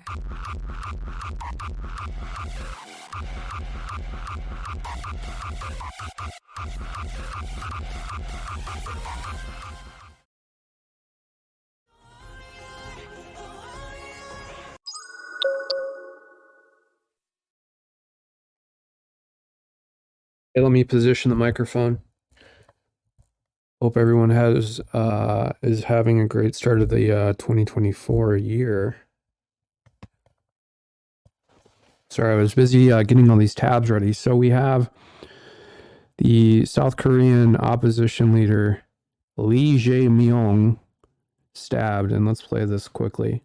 Hey, let me position the microphone. Hope everyone is having a great start of the 2024 year. Sorry, I was busy getting all these tabs ready. So we have the South Korean opposition leader Lee Jae-myung stabbed, and let's play this quickly.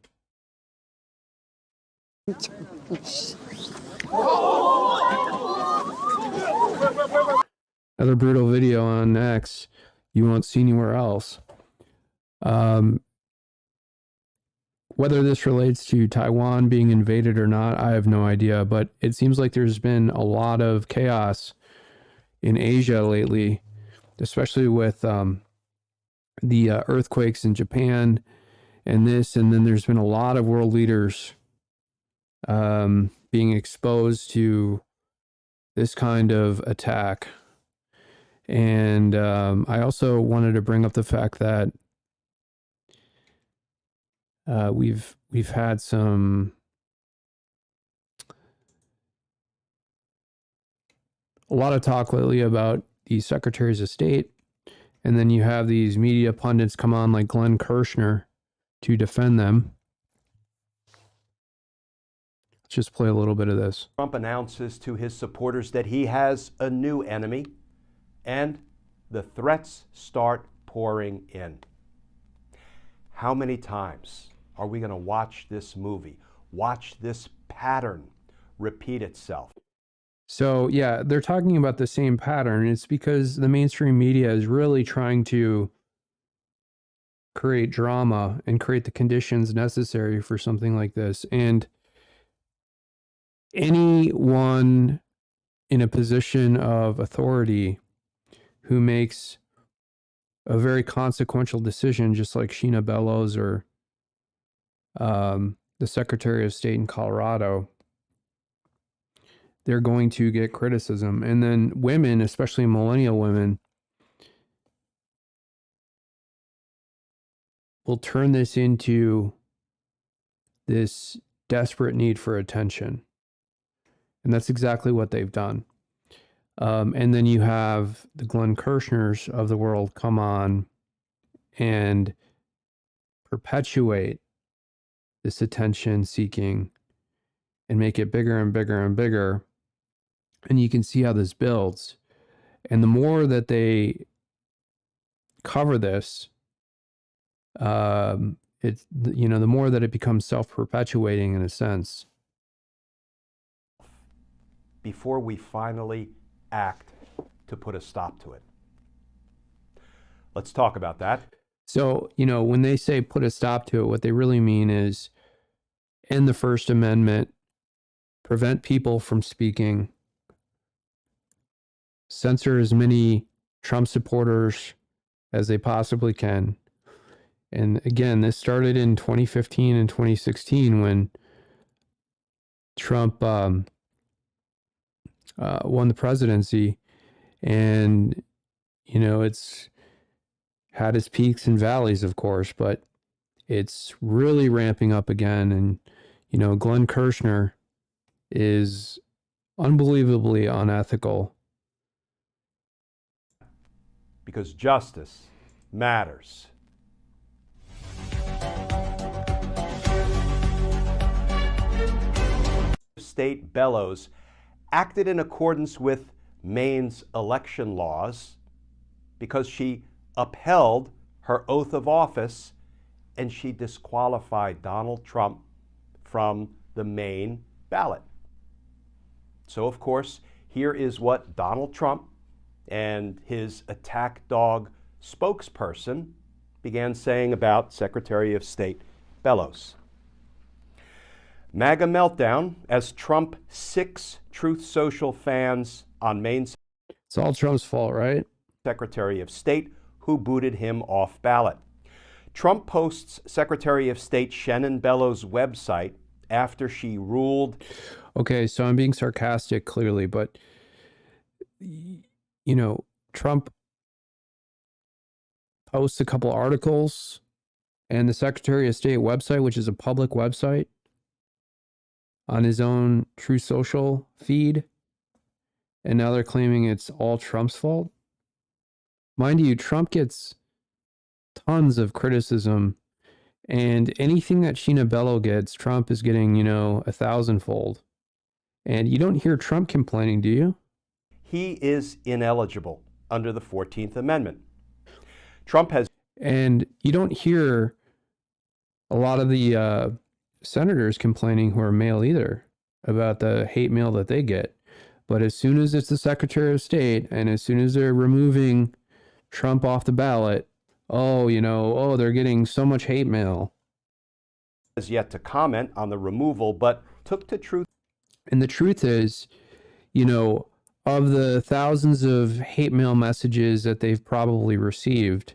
Another brutal video on X you won't see anywhere else. Whether this relates to Taiwan being invaded or not, I have no idea, but it seems like there's been a lot of chaos in Asia lately, especially with the earthquakes in Japan and this, and then there's been a lot of world leaders being exposed to this kind of attack. And I also wanted to bring up the fact that we've had a lot of talk lately about the secretaries of state, and then you have these media pundits come on like Glenn Kirshner to defend them. Let's just play a little bit of this. Trump announces to his supporters that he has a new enemy, and the threats start pouring in. How many times are we going to watch this movie, watch this pattern repeat itself? So yeah, they're talking about the same pattern. It's because the mainstream media is really trying to create drama and create the conditions necessary for something like this. And anyone in a position of authority who makes a very consequential decision, just like Sheena Bellows or the Secretary of State in Colorado, they're going to get criticism. And then women, especially millennial women, will turn this into this desperate need for attention. And that's exactly what they've done. And then you have the Glenn Kirshners of the world come on and perpetuate this attention seeking and make it bigger and bigger and bigger. And you can see how this builds. And the more that they cover this, it's, you know, the more that it becomes self-perpetuating in a sense. Before we finally act to put a stop to it. Let's talk about that. So, you know, when they say put a stop to it, what they really mean is end the First Amendment, prevent people from speaking, censor as many Trump supporters as they possibly can. And again, this started in 2015 and 2016 when Trump won the presidency. And, you know, it's had its peaks and valleys, of course, but it's really ramping up again. And, you know, Glenn Kirshner is unbelievably unethical. Because justice matters. State Bellows acted in accordance with Maine's election laws because she upheld her oath of office and she disqualified Donald Trump from the Maine ballot. So, of course, here is what Donald Trump and his attack dog spokesperson began saying about Secretary of State Bellows. MAGA meltdown as Trump sicks Truth Social fans on Maine. It's all Trump's fault, right? Secretary of State who booted him off ballot. Trump posts Secretary of State Shannon Bellows' website after she ruled. Okay, so I'm being sarcastic clearly, but Trump posts a couple articles and the Secretary of State website, which is a public website, on his own True Social feed, and now they're claiming it's all Trump's fault. Mind you, Trump gets tons of criticism, and anything that Sheena Bello gets, Trump is getting, 1,000-fold. And you don't hear Trump complaining, do you? He is ineligible under the 14th Amendment. Trump has. And you don't hear a lot of the senators complaining who are male either about the hate mail that they get. But as soon as it's the Secretary of State and as soon as they're removing Trump off the ballot, they're getting so much hate mail. Has yet to comment on the removal, but took to truth. And the truth is, of the thousands of hate mail messages that they've probably received,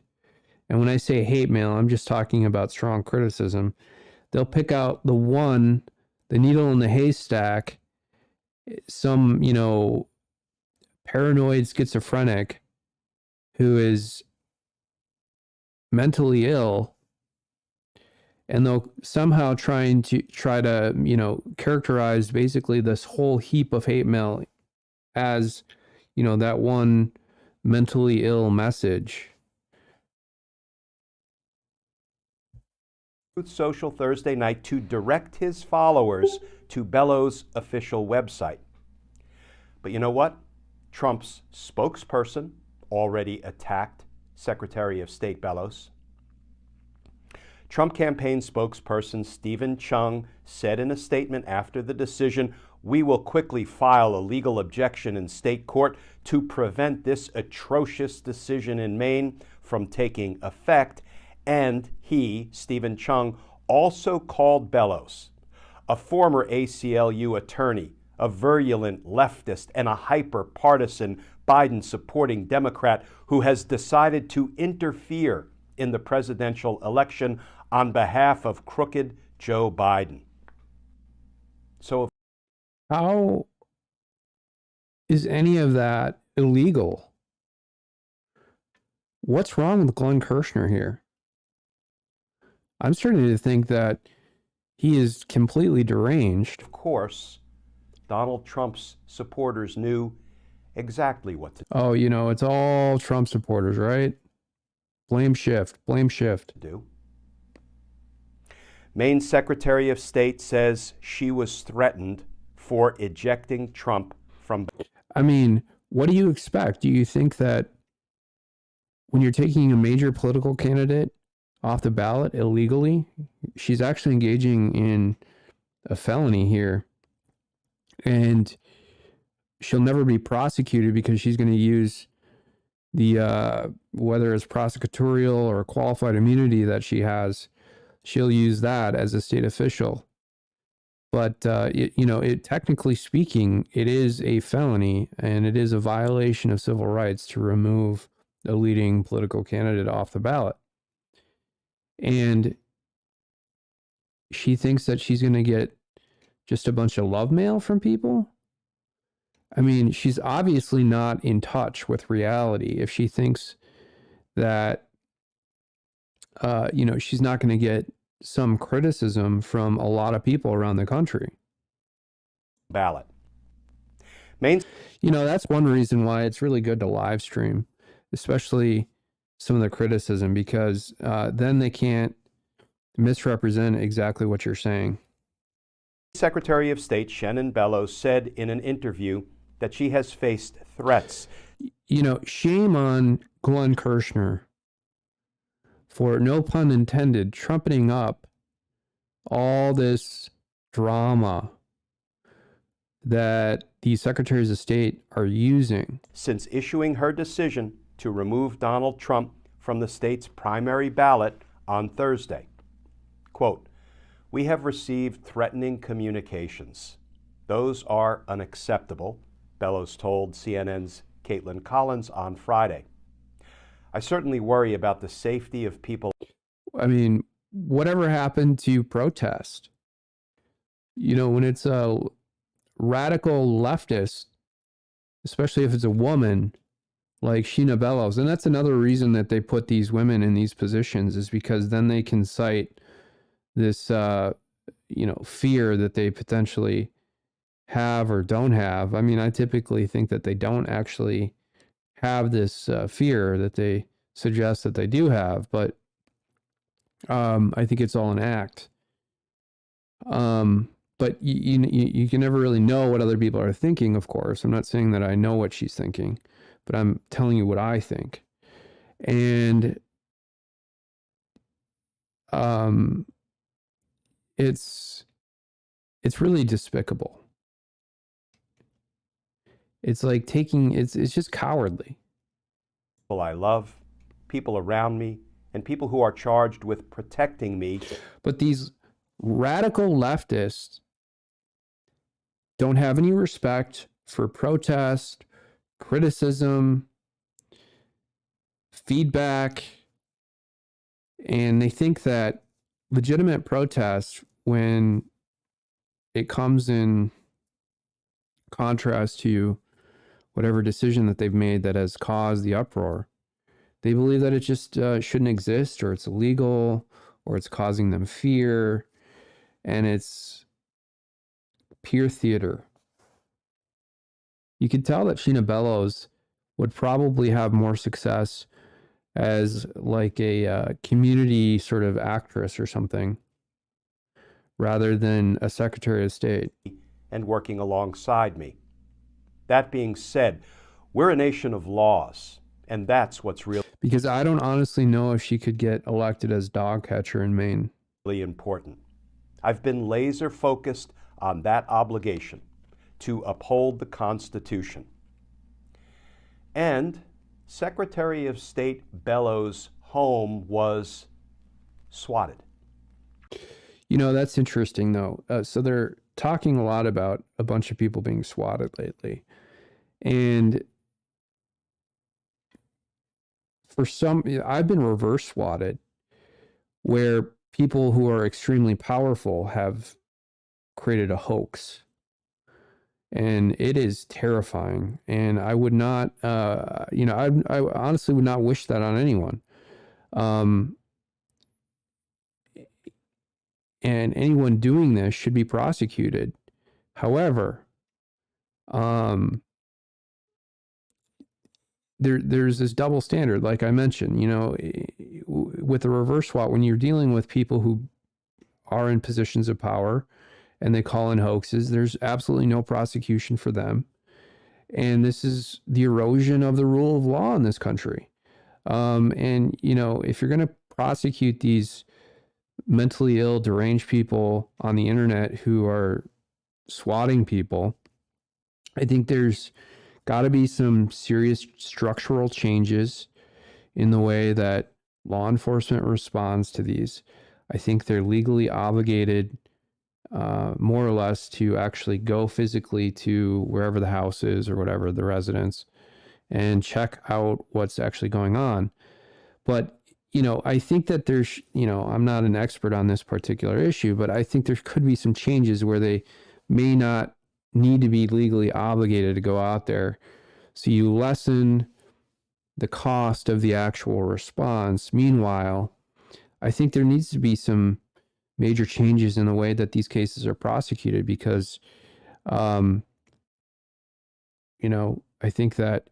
and when I say hate mail, I'm just talking about strong criticism, they'll pick out the needle in the haystack, some, paranoid schizophrenic who is mentally ill, and they'll somehow try to characterize basically this whole heap of hate mail as, that one mentally ill message. Truth Social Thursday night to direct his followers to Bello's official website. But you know what? Trump's spokesperson already attacked Secretary of State Bellows. Trump campaign spokesperson Stephen Chung said in a statement after the decision, "We will quickly file a legal objection in state court to prevent this atrocious decision in Maine from taking effect." And he, Stephen Chung, also called Bellows, a former ACLU attorney, a virulent leftist, and a hyper-partisan Biden-supporting Democrat who has decided to interfere in the presidential election on behalf of crooked Joe Biden. So, how is any of that illegal? What's wrong with Glenn Kirshner here? I'm starting to think that he is completely deranged. of course, Donald Trump's supporters knew exactly what to Oh, it's all Trump supporters, right? Blame shift. do. Maine's Secretary of State says she was threatened for ejecting Trump from. I mean, what do you expect? Do you think that when you're taking a major political candidate off the ballot illegally, she's actually engaging in a felony here, and she'll never be prosecuted because she's going to use the whether it's prosecutorial or qualified immunity that she has, she'll use that as a state official. But technically speaking, it is a felony and it is a violation of civil rights to remove a leading political candidate off the ballot. And she thinks that she's going to get just a bunch of love mail from people. I mean, she's obviously not in touch with reality if she thinks that, she's not going to get some criticism from a lot of people around the country. Ballot. Maine. That's one reason why it's really good to live stream, especially some of the criticism, because then they can't misrepresent exactly what you're saying. Secretary of State Shannon Bellows said in an interview that she has faced threats. Shame on Glenn Kirshner for, no pun intended, trumpeting up all this drama that the secretaries of state are using. Since issuing her decision to remove Donald Trump from the state's primary ballot on Thursday. Quote, "We have received threatening communications. Those are unacceptable," Bellows told CNN's Caitlin Collins on Friday. "I certainly worry about the safety of people." I mean, whatever happened to protest? when it's a radical leftist, especially if it's a woman like Sheena Bellows, and that's another reason that they put these women in these positions, is because then they can cite this, fear that they potentially have or don't have. I mean, I typically think that they don't actually have this fear that they suggest that they do have, but I think it's all an act. But you can never really know what other people are thinking, of course. I'm not saying that I know what she's thinking, but I'm telling you what I think. And it's really despicable. It's like it's just cowardly. People I love, people around me, and people who are charged with protecting me. But these radical leftists don't have any respect for protest, criticism, feedback, and they think that legitimate protest, when it comes in contrast to whatever decision that they've made that has caused the uproar, they believe that it just shouldn't exist, or it's illegal, or it's causing them fear, and it's pure theater. You could tell that Sheena Bellows would probably have more success as like a community sort of actress or something, rather than a Secretary of State. And working alongside me. That being said, we're a nation of laws, and that's what's really Because I don't honestly know if she could get elected as dog catcher in Maine. important. I've been laser focused on that obligation to uphold the Constitution. And Secretary of State Bellows' home was swatted. That's interesting, though. So they're talking a lot about a bunch of people being swatted lately. And for some, I've been reverse swatted, where people who are extremely powerful have created a hoax. And it is terrifying. And I would not, I honestly would not wish that on anyone. And anyone doing this should be prosecuted. However, there's this double standard, like I mentioned, with the reverse SWAT, when you're dealing with people who are in positions of power and they call in hoaxes, there's absolutely no prosecution for them. And this is the erosion of the rule of law in this country. And, if you're going to prosecute these mentally ill, deranged people on the internet who are swatting people, I think there's got to be some serious structural changes in the way that law enforcement responds to these. I think they're legally obligated, more or less, to actually go physically to wherever the house is or whatever, the residence, and check out what's actually going on. But, I think that there's, I'm not an expert on this particular issue, but I think there could be some changes where they may not need to be legally obligated to go out there. So you lessen the cost of the actual response. Meanwhile, I think there needs to be some major changes in the way that these cases are prosecuted, because, I think that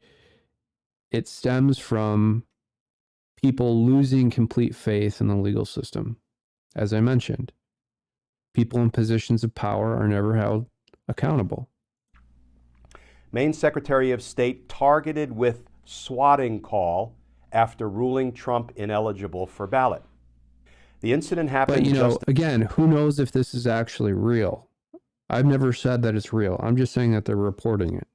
it stems from people losing complete faith in the legal system. As I mentioned, people in positions of power are never held accountable. Maine Secretary of State targeted with swatting call after ruling Trump ineligible for ballot. The incident happened. But, again, who knows if this is actually real? I've never said that it's real. I'm just saying that they're reporting it.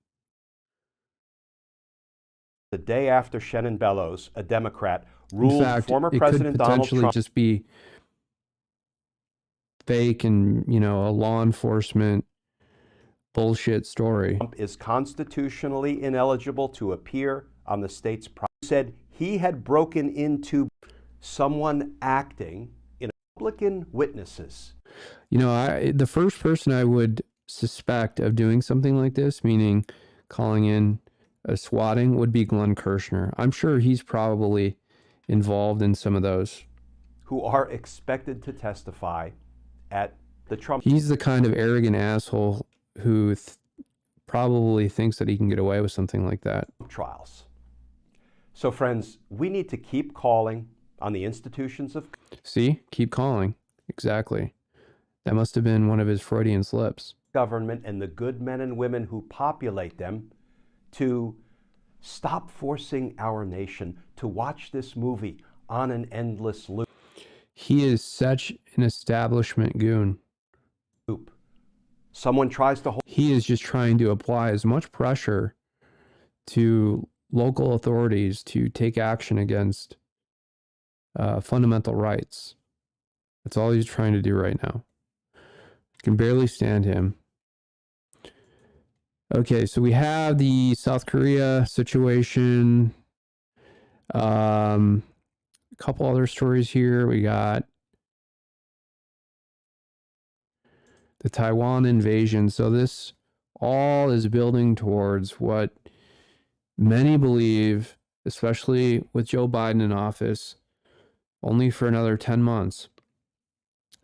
The day after Shannon Bellows, a Democrat, ruled In fact, former it President could Donald potentially Trump just be fake and, a law enforcement bullshit story. is constitutionally ineligible to appear on the state's property. Said he had broken into someone acting in Republican witnesses. The first person I would suspect of doing something like this, meaning calling in a swatting, would be Glenn Kirshner. I'm sure he's probably involved in some of those. Who are expected to testify at the Trump. He's the kind of arrogant asshole who probably thinks that he can get away with something like that. Trials. So, friends, we need to keep calling on the institutions of. See, keep calling. Exactly. That must have been one of his Freudian slips. Government and the good men and women who populate them to stop forcing our nation to watch this movie on an endless loop. He is such an establishment goon. Someone tries to hold. He is just trying to apply as much pressure to local authorities to take action against fundamental rights. That's all he's trying to do right now. I can barely stand him. Okay, so we have the South Korea situation. A couple other stories here. We got the Taiwan invasion. So this all is building towards what many believe, especially with Joe Biden in office, only for another 10 months.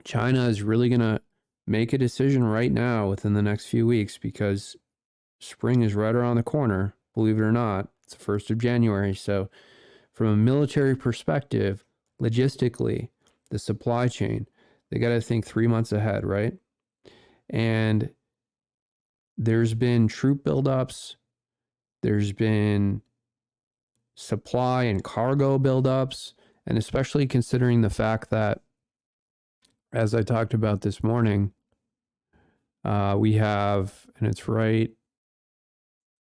China is really going to make a decision right now within the next few weeks because spring is right around the corner, believe it or not. It's the 1st of January. So from a military perspective, logistically, the supply chain, they got to think 3 months ahead, right? And there's been troop buildups. There's been supply and cargo buildups. And especially considering the fact that, as I talked about this morning, we have, and it's right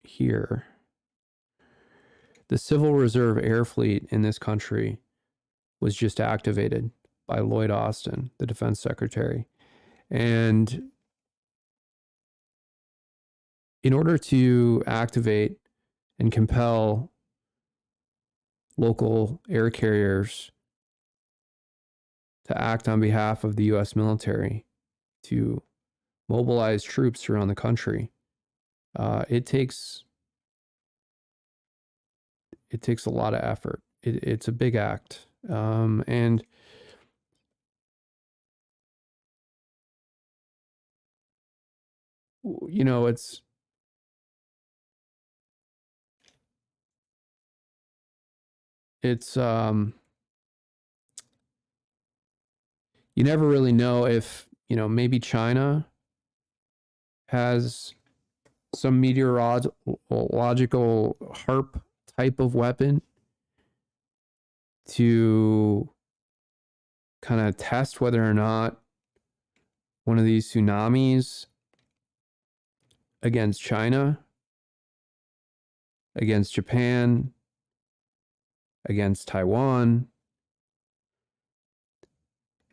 here, the Civil Reserve Air Fleet in this country was just activated by Lloyd Austin, the defense secretary. And in order to activate and compel local air carriers to act on behalf of the U.S. military, to mobilize troops around the country, it takes a lot of effort. It's a big act. And it's you never really know if, maybe China has some meteorological HARP type of weapon to kind of test whether or not one of these tsunamis against China, against Japan, against Taiwan,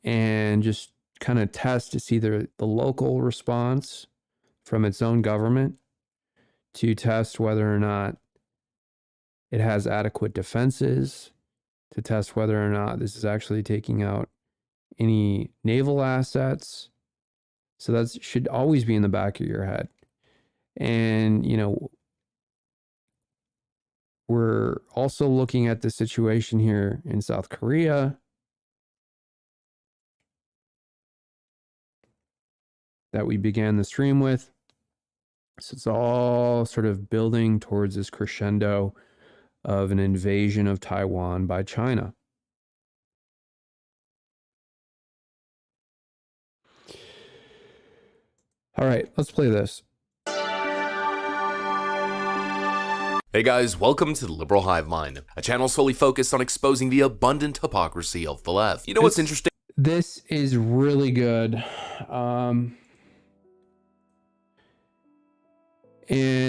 and just kind of test to see the local response from its own government, to test whether or not it has adequate defenses, to test whether or not this is actually taking out any naval assets. So that should always be in the back of your head. And, we're also looking at the situation here in South Korea that we began the stream with. So it's all sort of building towards this crescendo of an invasion of Taiwan by China. All right, let's play this. Hey guys, welcome to the Liberal Hive Mind, a channel solely focused on exposing the abundant hypocrisy of the left. You know what's interesting? This is really good. And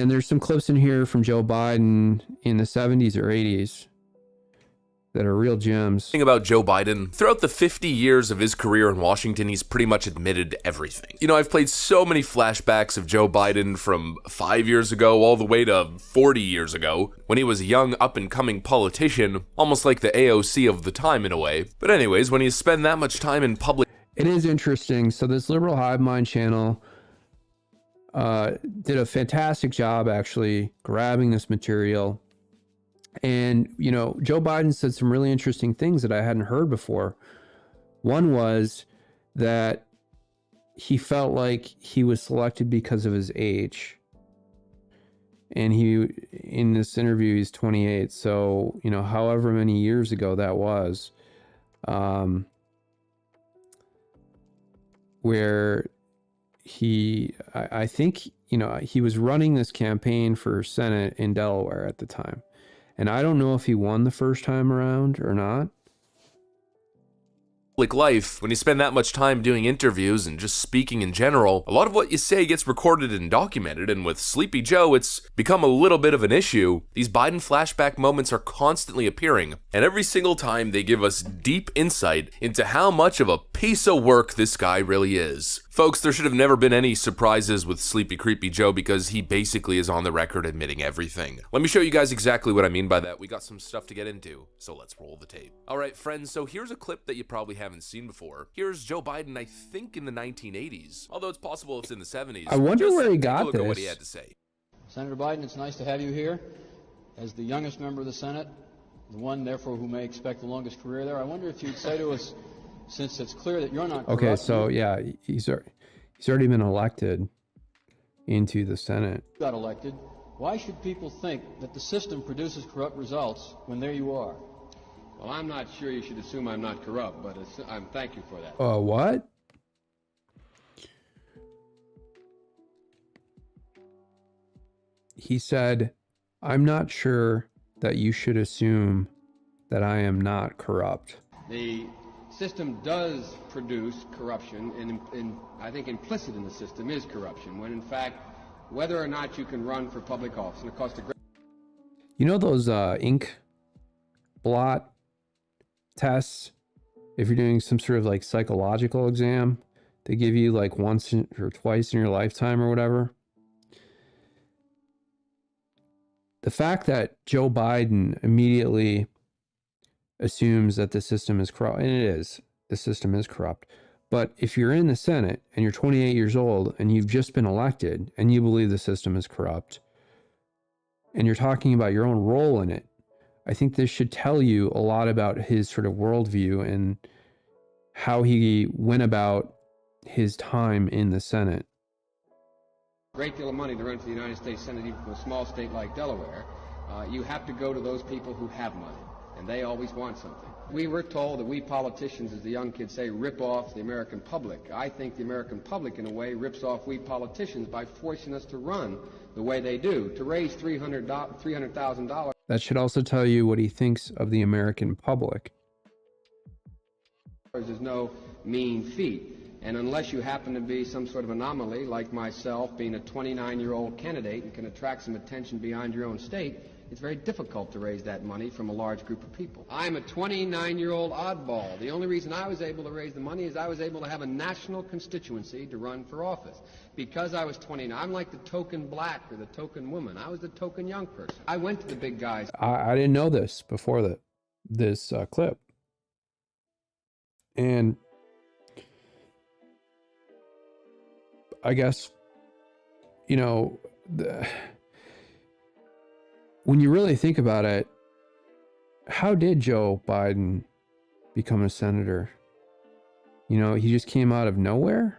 there's some clips in here from Joe Biden in the 70s or 80s that are real gems. Thing about Joe Biden, throughout the 50 years of his career in Washington, he's pretty much admitted everything. I've played so many flashbacks of Joe Biden from 5 years ago all the way to 40 years ago, when he was a young up-and-coming politician, almost like the AOC of the time in a way. But anyways, when you spend that much time in public... It is interesting. So this Liberal Hive Mind channel did a fantastic job actually grabbing this material. And, you know, Joe Biden said some really interesting things that I hadn't heard before. One was that he felt like he was selected because of his age. And he, in this interview, he's 28. So, you know, however many years ago that was, where I think, you know, he was running this campaign for Senate in Delaware at the time. And I don't know if he won the first time around or not. Public life, when you spend that much time doing interviews and just speaking in general, a lot of what you say gets recorded and documented, and with Sleepy Joe, it's become a little bit of an issue. These Biden flashback moments are constantly appearing, and every single time they give us deep insight into how much of a piece of work this guy really is. Folks, there should have never been any surprises with Sleepy Creepy Joe because he basically is on the record admitting everything. Let me show you guys exactly what I mean by that. We got some stuff to get into, so let's roll the tape. Alright friends, so here's a clip that you probably haven't seen before. Here's Joe Biden, I think in the 1980s, although it's possible it's in the 70s. I wonder Just where he take a got look at what this. he had to say. Senator Biden, it's nice to have you here. As the youngest member of the Senate, the one, therefore, who may expect the longest career there, I wonder if you'd say to us, since it's clear that you're not corrupt... Okay, so yeah, he's already been elected into the Senate. got elected, why should people think that the system produces corrupt results when there you are? Well, I'm not sure you should assume I'm not corrupt, but thank you for that. What? He said, I'm not sure that you should assume that I am not corrupt. The system does produce corruption, and I think implicit in the system is corruption, when in fact, whether or not you can run for public office, and it costs a great... You know those ink blot tests? If you're doing some sort of like psychological exam, they give you like once or twice in your lifetime or whatever. The fact that Joe Biden immediately assumes that the system is corrupt, and it is, the system is corrupt. But if you're in the Senate and you're 28 years old and you've just been elected and you believe the system is corrupt and you're talking about your own role in it, I think this should tell you a lot about his sort of worldview and how he went about his time in the Senate. great deal of money to run for the United States Senate, even from a small state like Delaware. You have to go to those people who have money, and they always want something. We were told that we politicians, as the young kids say, rip off the American public. I think the American public, in a way, rips off we politicians by forcing us to run the way they do. To raise $300,000. That should also tell you what he thinks of the American public. Is no mean feat. And unless you happen to be some sort of anomaly, like myself, being a 29-year-old candidate and can attract some attention beyond your own state, it's very difficult to raise that money from a large group of people. I'm a 29-year-old oddball. The only reason I was able to raise the money is I was able to have a national constituency to run for office. Because I was 29, I'm like the token black or the token woman. I was the token young person. I went to the big guys. I didn't know this before this clip. And I guess, you know, when you really think about it, how did Joe Biden become a senator? You know, he just came out of nowhere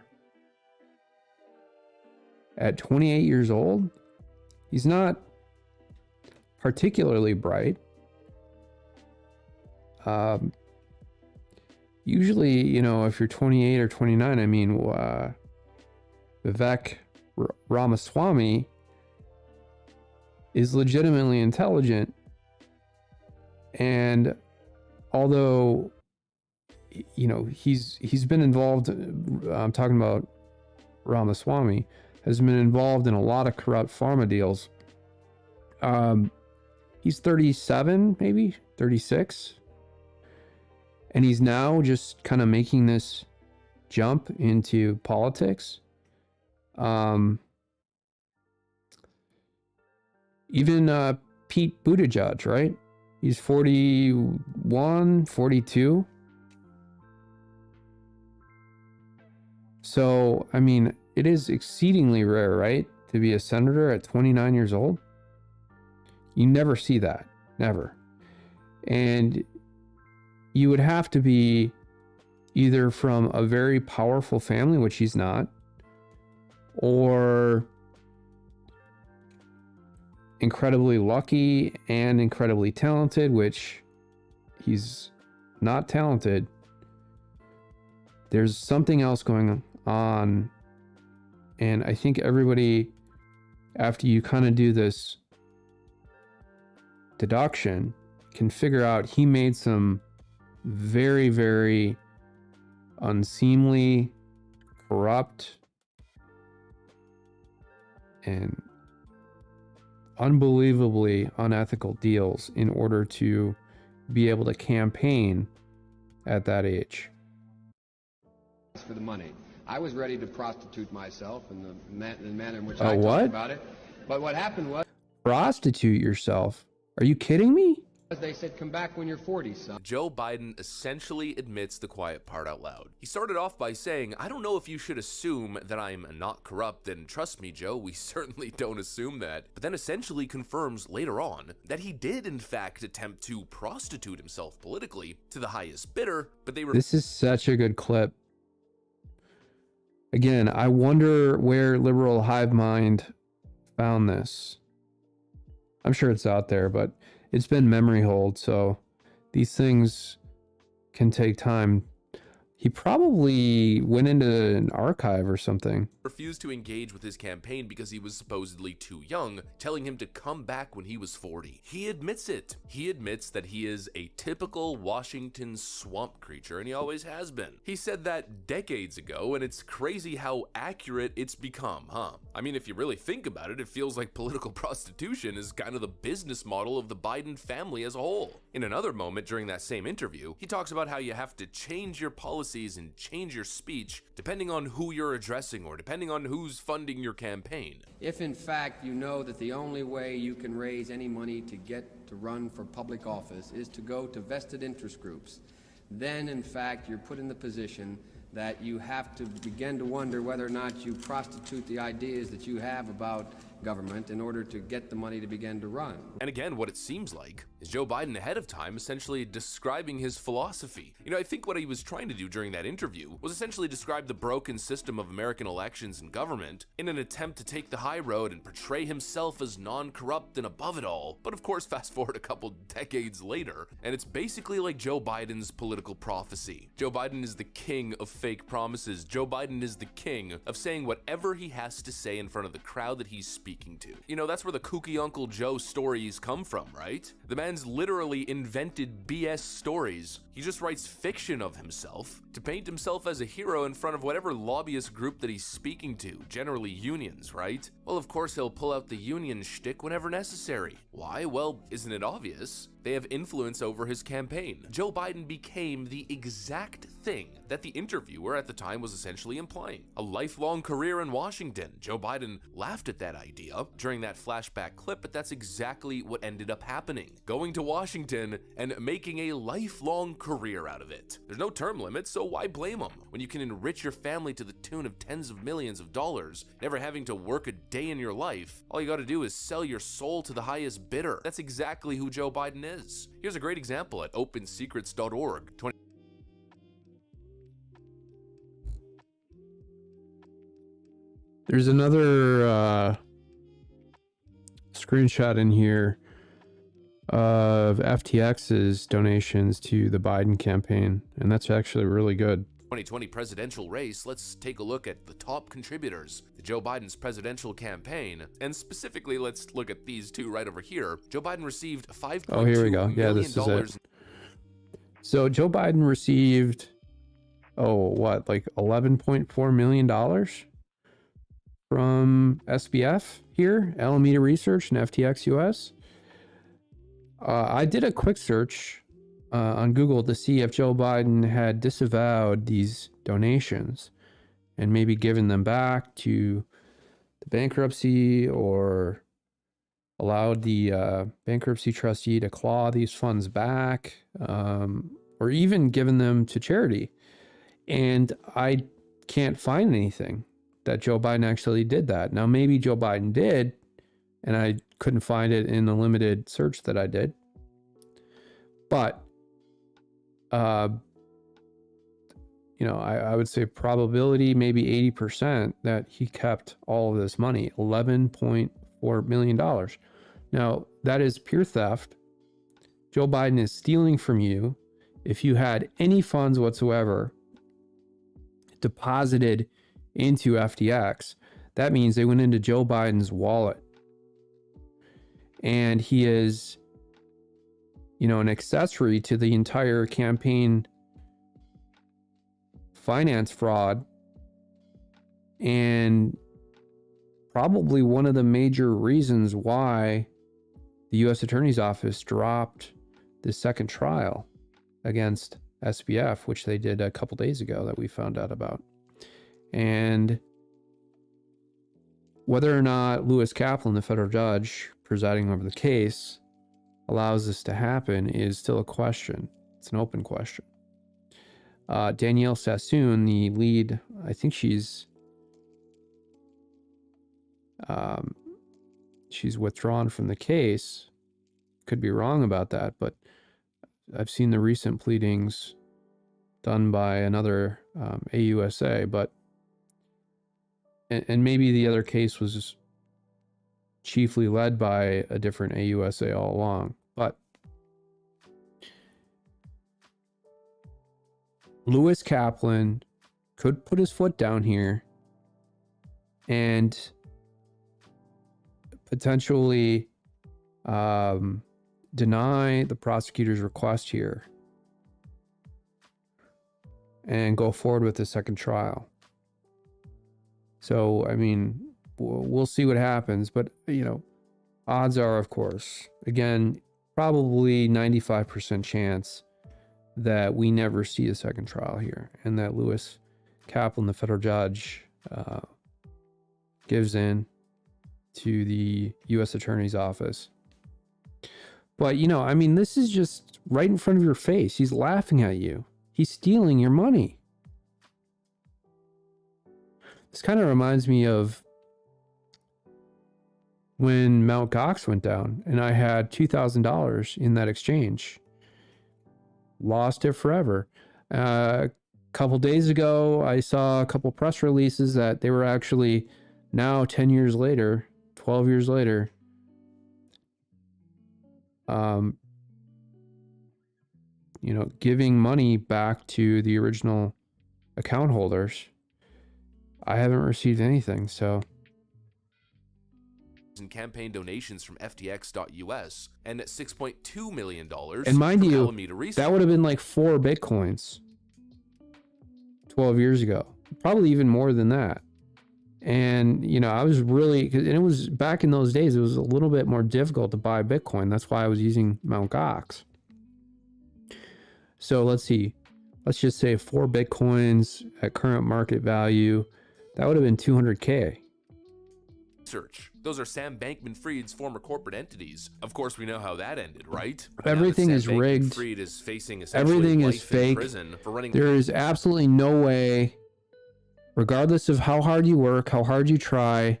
at 28 years old. He's not particularly bright. Usually, you know, if you're 28 or 29, I mean, Vivek Ramaswamy is legitimately intelligent, and although, you know, he's been involved, I'm talking about Ramaswamy, has been involved in a lot of corrupt pharma deals. He's 37, maybe 36, and he's now just kind of making this jump into politics. Even Pete Buttigieg, right? He's 41, 42. So, I mean, it is exceedingly rare, right? To be a senator at 29 years old. You never see that. Never. And you would have to be either from a very powerful family, which he's not, or incredibly lucky and incredibly talented, which he's not talented. There's something else going on. And I think everybody, after you kind of do this deduction, can figure out he made some very, very unseemly, corrupt, and unbelievably unethical deals in order to be able to campaign at that age. For the money. I was ready to prostitute myself in the manner in which I what? talked about it. But what happened was, Prostitute yourself? Are you kidding me? they said, come back when you're 40, son. Joe Biden essentially admits the quiet part out loud. He started off by saying, I don't know if you should assume that I'm not corrupt, and trust me, Joe, we certainly don't assume that, but then essentially confirms later on that he did in fact attempt to prostitute himself politically to the highest bidder, but they were— This is such a good clip. Again, I wonder where liberal hive mind found this. I'm sure it's out there, but it's been memory hold, so these things can take time. He probably went into an archive or something. refused to engage with his campaign because he was supposedly too young, telling him to come back when he was 40. He admits it. He admits that he is a typical Washington swamp creature, and he always has been. He said that decades ago, and it's crazy how accurate it's become, huh? I mean, if you really think about it, it feels like political prostitution is kind of the business model of the Biden family as a whole. In another moment during that same interview, he talks about how you have to change your policies and change your speech depending on who you're addressing or depending on who's funding your campaign. If in fact you know that the only way you can raise any money to get to run for public office is to go to vested interest groups, then in fact you're put in the position that you have to begin to wonder whether or not you prostitute the ideas that you have about government in order to get the money to begin to run. And again, what it seems like is Joe Biden ahead of time essentially describing his philosophy. You know, I think what he was trying to do during that interview was essentially describe the broken system of American elections and government in an attempt to take the high road and portray himself as non-corrupt and above it all. But of course, fast forward a couple decades later, and it's basically like Joe Biden's political prophecy. Joe Biden is the king of fake promises. Joe Biden is the king of saying whatever he has to say in front of the crowd that he's speaking to. You know, that's where the kooky Uncle Joe stories come from, right? The man's literally invented BS stories. He just writes fiction of himself to paint himself as a hero in front of whatever lobbyist group that he's speaking to, generally unions, right? Well, of course he'll pull out the union shtick whenever necessary. Why? Well, isn't it obvious? They have influence over his campaign. Joe Biden became the exact thing that the interviewer at the time was essentially implying. A lifelong career in Washington. Joe Biden laughed at that idea during that flashback clip, but that's exactly what ended up happening. Going to Washington and making a lifelong career out of it. There's no term limit, so why blame him? When you can enrich your family to the tune of tens of millions of dollars, never having to work a day in your life, all you gotta do is sell your soul to the highest bidder. That's exactly who Joe Biden is. Here's a great example at opensecrets.org. There's another screenshot in here of FTX's donations to the Biden campaign, and that's actually really good. 2020 presidential race, let's take a look at the top contributors to Joe Biden's presidential campaign, and specifically let's look at these two right over here. Joe Biden received $5.2 here we go. Yeah, this is it. So Joe Biden received, like $11.4 million from SBF here, Alameda Research and FTX US. I did a quick search on Google to see if Joe Biden had disavowed these donations and maybe given them back to the bankruptcy or allowed the bankruptcy trustee to claw these funds back, or even given them to charity. And I can't find anything that Joe Biden actually did that. Now, maybe Joe Biden did, and I couldn't find it in the limited search that I did. But, you know, I would say probability maybe 80% that he kept all of this money, $11.4 million. Now, that is pure theft. Joe Biden is stealing from you. If you had any funds whatsoever deposited into FTX, that means they went into Joe Biden's wallet. And he is, you know, an accessory to the entire campaign finance fraud, and probably one of the major reasons why the U.S. Attorney's Office dropped the second trial against SBF, which they did a couple days ago that we found out about. And whether or not Lewis Kaplan, the federal judge presiding over the case, allows this to happen is still a question. It's an open question. Danielle Sassoon, the lead, I think she's withdrawn from the case. Could be wrong about that, but I've seen the recent pleadings done by another AUSA, but and maybe the other case was chiefly led by a different AUSA all along, but Lewis Kaplan could put his foot down here and potentially deny the prosecutor's request here and go forward with the second trial. So, I mean, we'll see what happens, but, you know, odds are, of course, again, probably 95% chance that we never see a second trial here, and that Lewis Kaplan, the federal judge, gives in to the U.S. Attorney's Office. But, you know, I mean, this is just right in front of your face. He's laughing at you. He's stealing your money. This kind of reminds me of when Mt. Gox went down and I had $2,000 in that exchange. Lost it forever. A couple days ago, I saw a couple press releases that they were actually now 10 years later, 12 years later, you know, giving money back to the original account holders. I haven't received anything, so. And campaign donations from FTX.us and $6.2 million. And mind from you, Alameda Research. that would have been like 4 Bitcoins 12 years ago, probably even more than that. And, you know, I was really, and it was back in those days, it was a little bit more difficult to buy Bitcoin. That's why I was using Mt. Gox. So let's see, let's just say 4 Bitcoins at current market value. That would have been 200K. Research. Those are Sam Bankman-Fried's former corporate entities. Of course, we know how that ended, right? Everything is Sam rigged. Bankman-Fried is facing essentially Everything is life in fake. prison for running. There is absolutely no way, regardless of how hard you work, how hard you try,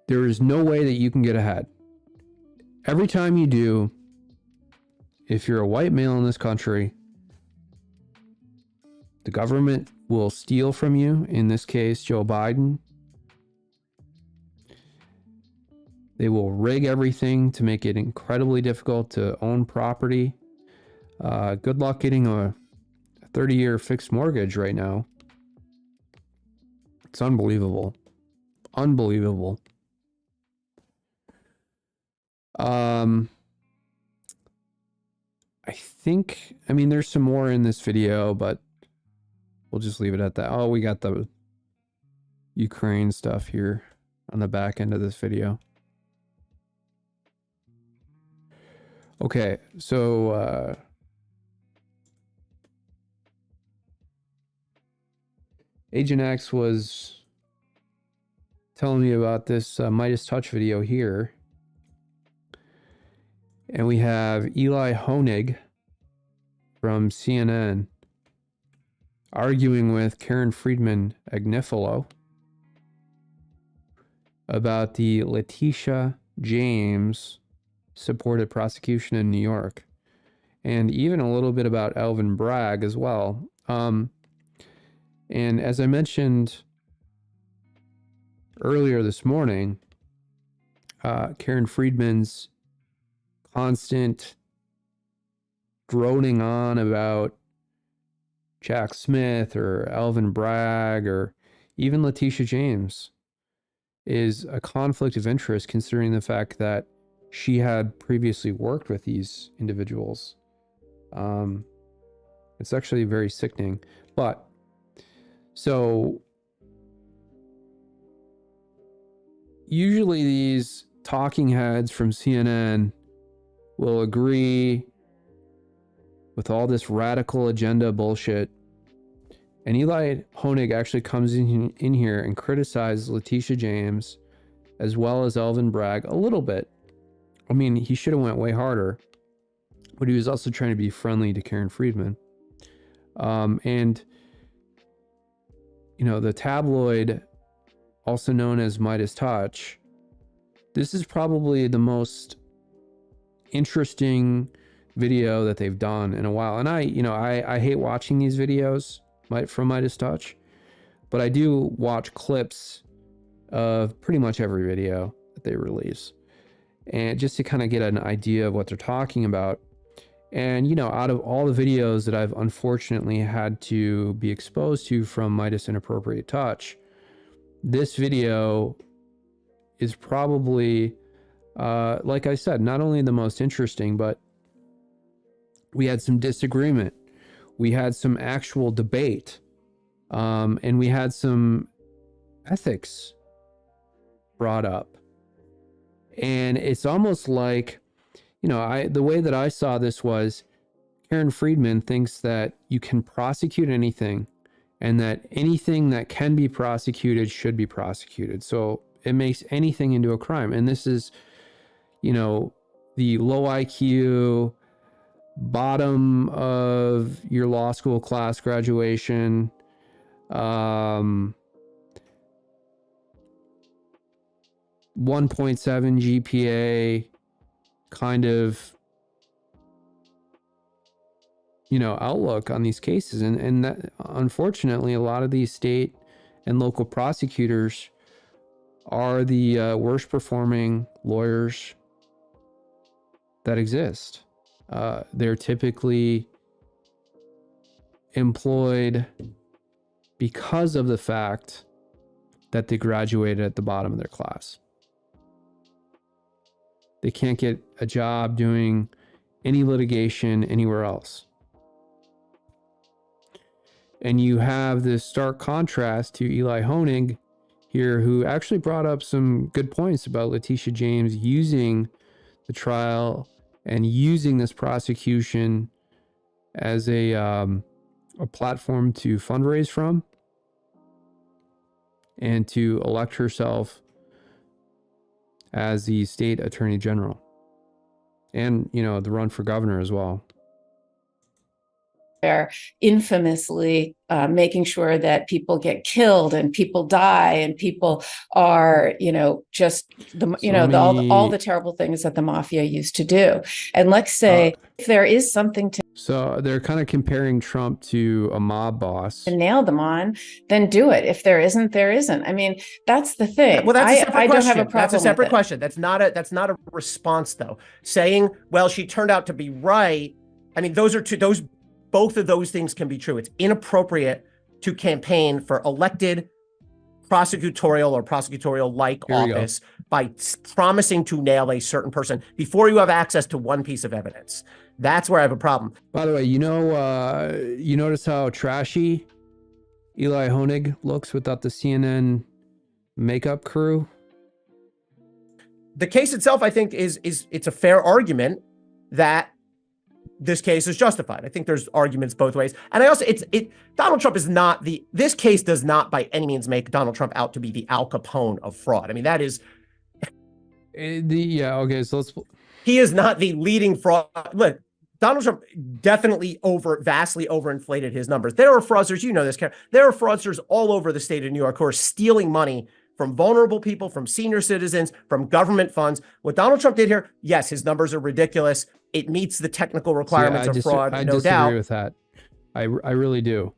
there is no way that you can get ahead. Every time you do, if you're a white male in this country, the government will steal from you. In this case, Joe Biden. They will rig everything to make it incredibly difficult to own property. Good luck getting a 30-year fixed mortgage right now. It's unbelievable. Unbelievable. I think, I mean, there's some more in this video, but we'll just leave it at that. Oh, we got the Ukraine stuff here on the back end of this video. Okay, so Agent X was telling me about this Midas Touch video here. And we have Eli Honig from CNN arguing with Karen Friedman Agnifilo about the Letitia James supported prosecution in New York, and even a little bit about Alvin Bragg as well. And as I mentioned earlier this morning, Karen Friedman's constant droning on about Jack Smith or Alvin Bragg or even Letitia James is a conflict of interest, considering the fact that she had previously worked with these individuals. It's actually very sickening. But so usually these talking heads from CNN will agree with all this radical agenda bullshit. And Eli Honig actually comes in here and criticizes Letitia James as well as Alvin Bragg a little bit. I mean, he should have went way harder, but he was also trying to be friendly to Karen Friedman. And, you know, the tabloid, also known as Midas Touch, this is probably the most interesting video that they've done in a while. And I hate watching these videos from Midas Touch, but I do watch clips of pretty much every video that they release, and just to kind of get an idea of what they're talking about. And, you know, out of all the videos that I've unfortunately had to be exposed to from Midas Inappropriate Touch, this video is probably, like I said, not only the most interesting, but we had some disagreement. We had some actual debate. And we had some ethics brought up. And it's almost like, you know, the way that I saw this was Karen Friedman thinks that you can prosecute anything, and that anything that can be prosecuted should be prosecuted. So it makes anything into a crime. And this is, you know, the low IQ, bottom of your law school class graduation, 1.7 GPA kind of, you know, outlook on these cases. And that, unfortunately, a lot of these state and local prosecutors are the worst performing lawyers that exist. They're typically employed because of the fact that they graduated at the bottom of their class. They can't get a job doing any litigation anywhere else. And you have this stark contrast to Eli Honig here, who actually brought up some good points about Letitia James using the trial and using this prosecution as a platform to fundraise from and to elect herself as the state attorney general, and, you know, the run for governor as well. They're infamously making sure that people get killed and people die and people are, you know, just all the terrible things that the mafia used to do. And let's say if there is something to So they're kind of comparing Trump to a mob boss. nail them on, then do it. If there isn't, there isn't. I mean, that's the thing. Well, that's a separate I question. don't have a problem. That's a separate with it. question. That's not a response, though. Saying, well, she turned out to be right. I mean, both of those things can be true. It's inappropriate to campaign for elected prosecutorial or prosecutorial-like office by promising to nail a certain person before you have access to one piece of evidence. That's where I have a problem. By the way, you notice how trashy Eli Honig looks without the CNN makeup crew? The case itself, I think, it's a fair argument that this case is justified. I think there's arguments both ways. And I also, Donald Trump is not this case does not by any means make Donald Trump out to be the Al Capone of fraud. I mean, that is. So let's. He is not the leading fraud. Look, Donald Trump definitely vastly overinflated his numbers. There are fraudsters, you know this, Karen. There are fraudsters all over the state of New York who are stealing money from vulnerable people, from senior citizens, from government funds. What Donald Trump did here, yes, his numbers are ridiculous. It meets the technical requirements of fraud, I no disagree doubt. with that. I really do.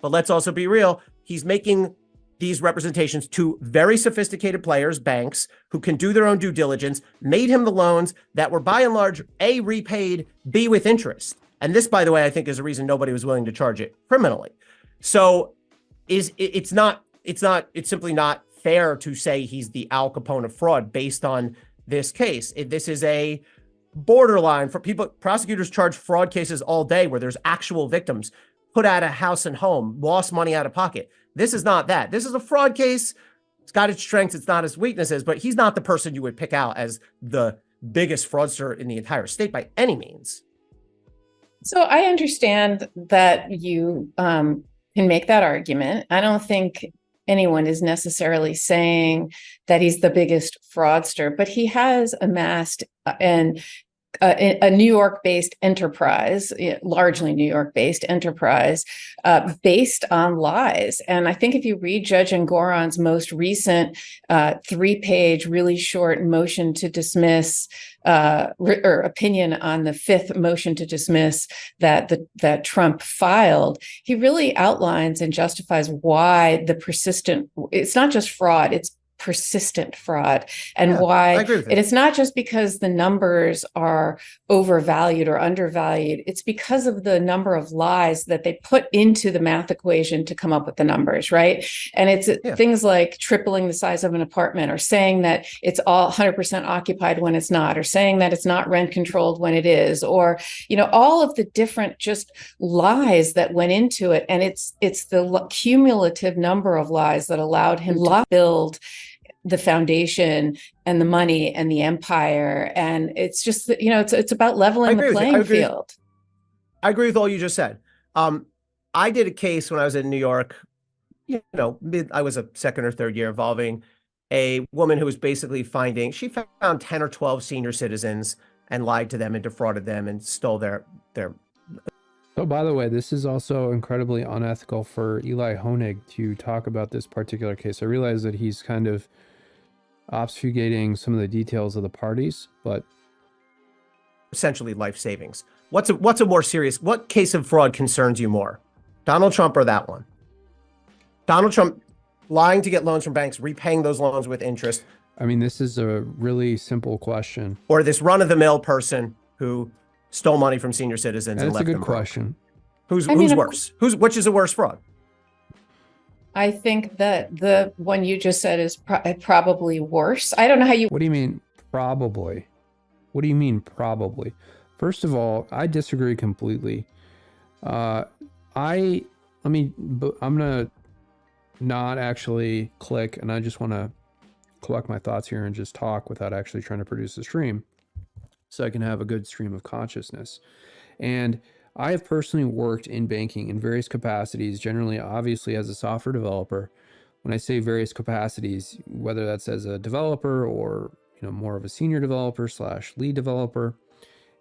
But let's also be real. He's making these representations to very sophisticated players, banks, who can do their own due diligence, made him the loans that were by and large, A, repaid, B, with interest. And this, by the way, I think is a reason nobody was willing to charge it criminally. So it's simply not fair to say he's the Al Capone of fraud based on this case. This is a borderline for people. Prosecutors charge fraud cases all day where there's actual victims put out of house and home, lost money out of pocket. This is not that. This is a fraud case. It's got its strengths. It's not its weaknesses, but he's not the person you would pick out as the biggest fraudster in the entire state by any means. So I understand that you can make that argument. I don't think anyone is necessarily saying that he's the biggest fraudster, but he has amassed a New York-based enterprise, largely New York-based enterprise, based on lies. And I think if you read Judge Engoron's most recent 3-page, really short motion to dismiss, or opinion on the 5th motion to dismiss that Trump filed, he really outlines and justifies why it's not just fraud, it's persistent fraud, and why it's not just because the numbers are overvalued or undervalued. It's because of the number of lies that they put into the math equation to come up with the numbers, right? And it's things like tripling the size of an apartment, or saying that it's all 100% occupied when it's not, or saying that it's not rent controlled when it is, or all of the different just lies that went into it. And it's the cumulative number of lies that allowed him to build the foundation and the money and the empire. And it's just, it's about leveling the playing field. I agree with all you just said. I did a case when I was in New York, I was a second or third year, involving a woman who was basically she found 10 or 12 senior citizens and lied to them and defrauded them and stole their. So, by the way, this is also incredibly unethical for Eli Honig to talk about this particular case. I realize that he's kind of obfuscating some of the details of the parties, but essentially life savings. What's a more serious? What case of fraud concerns you more, Donald Trump or that one? Donald Trump lying to get loans from banks, repaying those loans with interest. I mean, this is a really simple question. Or this run-of-the-mill person who stole money from senior citizens and left them. That's a good question. Who's worse? Which is a worse fraud? I think that the one you just said is probably worse. I don't know how you. What do you mean probably? What do you mean probably? First of all, I disagree completely. I'm gonna not actually click, and I just want to collect my thoughts here and just talk without actually trying to produce a stream, so I can have a good stream of consciousness. And I have personally worked in banking in various capacities, generally, obviously, as a software developer. When I say various capacities, whether that's as a developer or more of a senior developer / lead developer,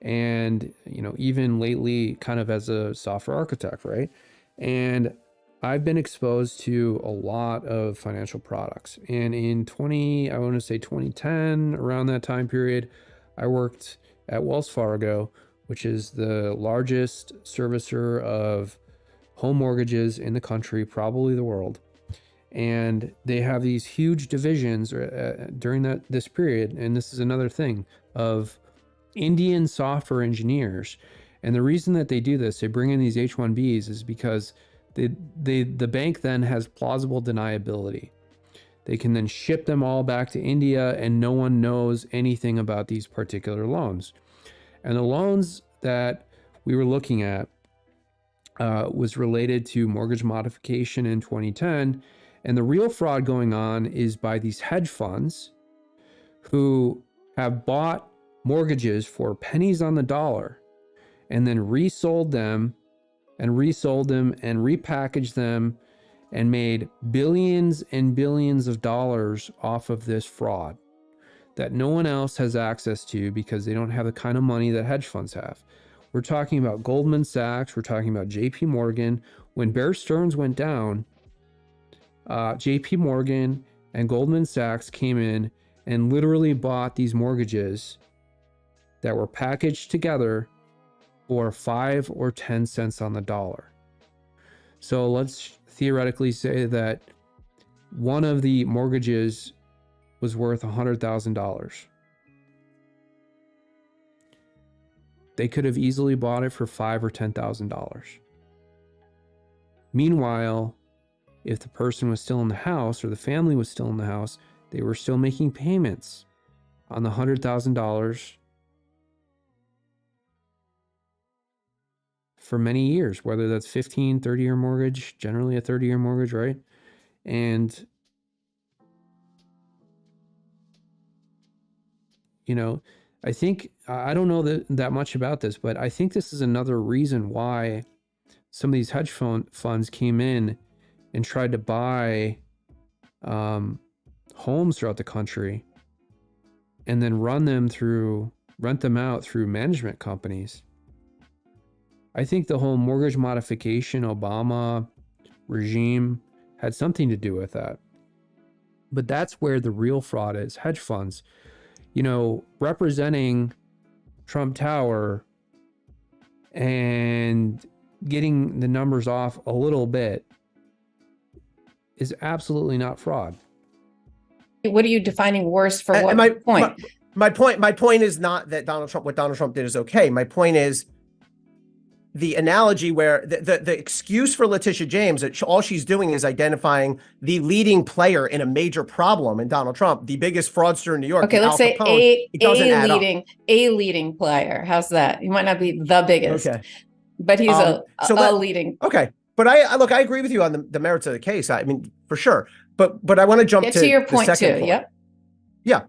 and even lately kind of as a software architect, right? And I've been exposed to a lot of financial products. And in 2010, around that time period, I worked at Wells Fargo, which is the largest servicer of home mortgages in the country, probably the world. And they have these huge divisions during this period. And this is another thing of Indian software engineers. And the reason that they do this, they bring in these H-1Bs, is because the bank then has plausible deniability. They can then ship them all back to India and no one knows anything about these particular loans. And the loans that we were looking at was related to mortgage modification in 2010. And the real fraud going on is by these hedge funds who have bought mortgages for pennies on the dollar and then resold them and repackaged them and made billions and billions of dollars off of this fraud that no one else has access to because they don't have the kind of money that hedge funds have. We're talking about Goldman Sachs. We're talking about JP Morgan. When Bear Stearns went down, JP Morgan and Goldman Sachs came in and literally bought these mortgages that were packaged together for 5 or 10 cents on the dollar. So let's theoretically say that one of the mortgages was worth $100,000. They could have easily bought it for $5,000 or $10,000. Meanwhile, if the person was still in the house or the family was still in the house, they were still making payments on the $100,000 for many years, whether that's 15, 30-year mortgage, generally a 30-year mortgage, right? And, you know, I think, I don't know that much about this, but I think this is another reason why some of these hedge funds came in and tried to buy homes throughout the country and then rent them out through management companies. I think the whole mortgage modification Obama regime had something to do with that. But that's where the real fraud is, hedge funds. You know, representing Trump Tower and getting the numbers off a little bit is absolutely not fraud. What are you defining worse for what point? My point is not that what Donald Trump did is okay. My point is the analogy where the excuse for Letitia James, that all she's doing is identifying the leading player in a major problem in Donald Trump, the biggest fraudster in New York. Okay, let's say a leading player. How's that? He might not be the biggest, but he's a leading. Okay, but I agree with you on the merits of the case. I mean, for sure. But I want to jump to your point the second too. point. Yep. Yeah,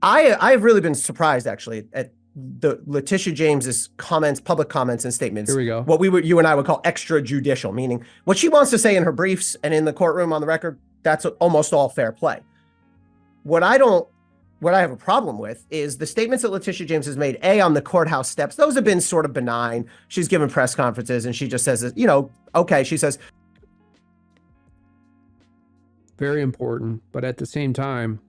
I've really been surprised actually at the Letitia James's public comments and statements. Here we go. What you and I would call extrajudicial, meaning what she wants to say in her briefs and in the courtroom on the record, that's almost all fair play. What I have a problem with is the statements that Letitia James has made, on the courthouse steps. Those have been sort of benign. She's given press conferences and she just says, okay, she says. Very important, but at the same time,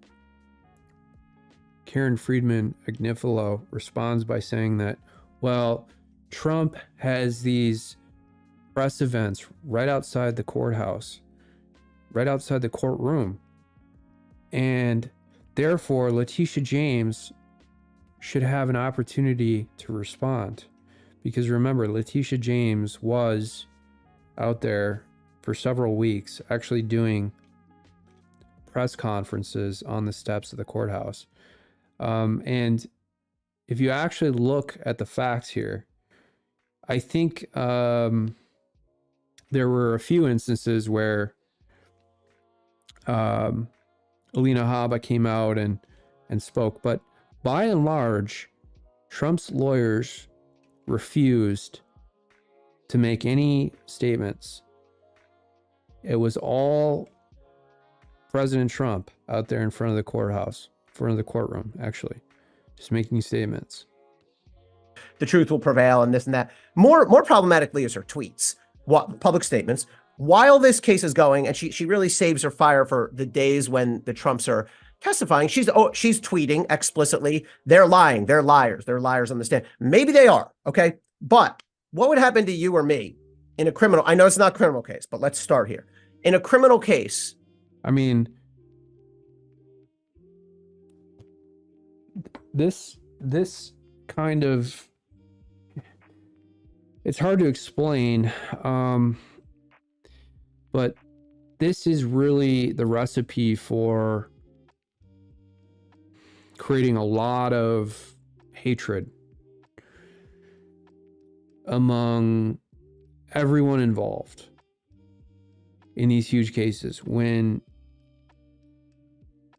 Karen Friedman Agnifilo responds by saying that, well, Trump has these press events right outside the courthouse, right outside the courtroom. And therefore, Letitia James should have an opportunity to respond. Because remember, Letitia James was out there for several weeks actually doing press conferences on the steps of the courthouse. And if you actually look at the facts here, I think there were a few instances where Alina Habba came out and spoke, but by and large, Trump's lawyers refused to make any statements. It was all President Trump out there in front of the courthouse. Front of the courtroom, actually, just making statements. The truth will prevail and this and that. More problematically is her tweets, public statements. While this case is going, and she really saves her fire for the days when the Trumps are testifying, she's tweeting explicitly, they're lying, they're liars on the stand. Maybe they are, okay? But what would happen to you or me in a criminal, I know it's not a criminal case, but let's start here. In a criminal case, I mean, this kind of, it's hard to explain, but this is really the recipe for creating a lot of hatred among everyone involved in these huge cases. When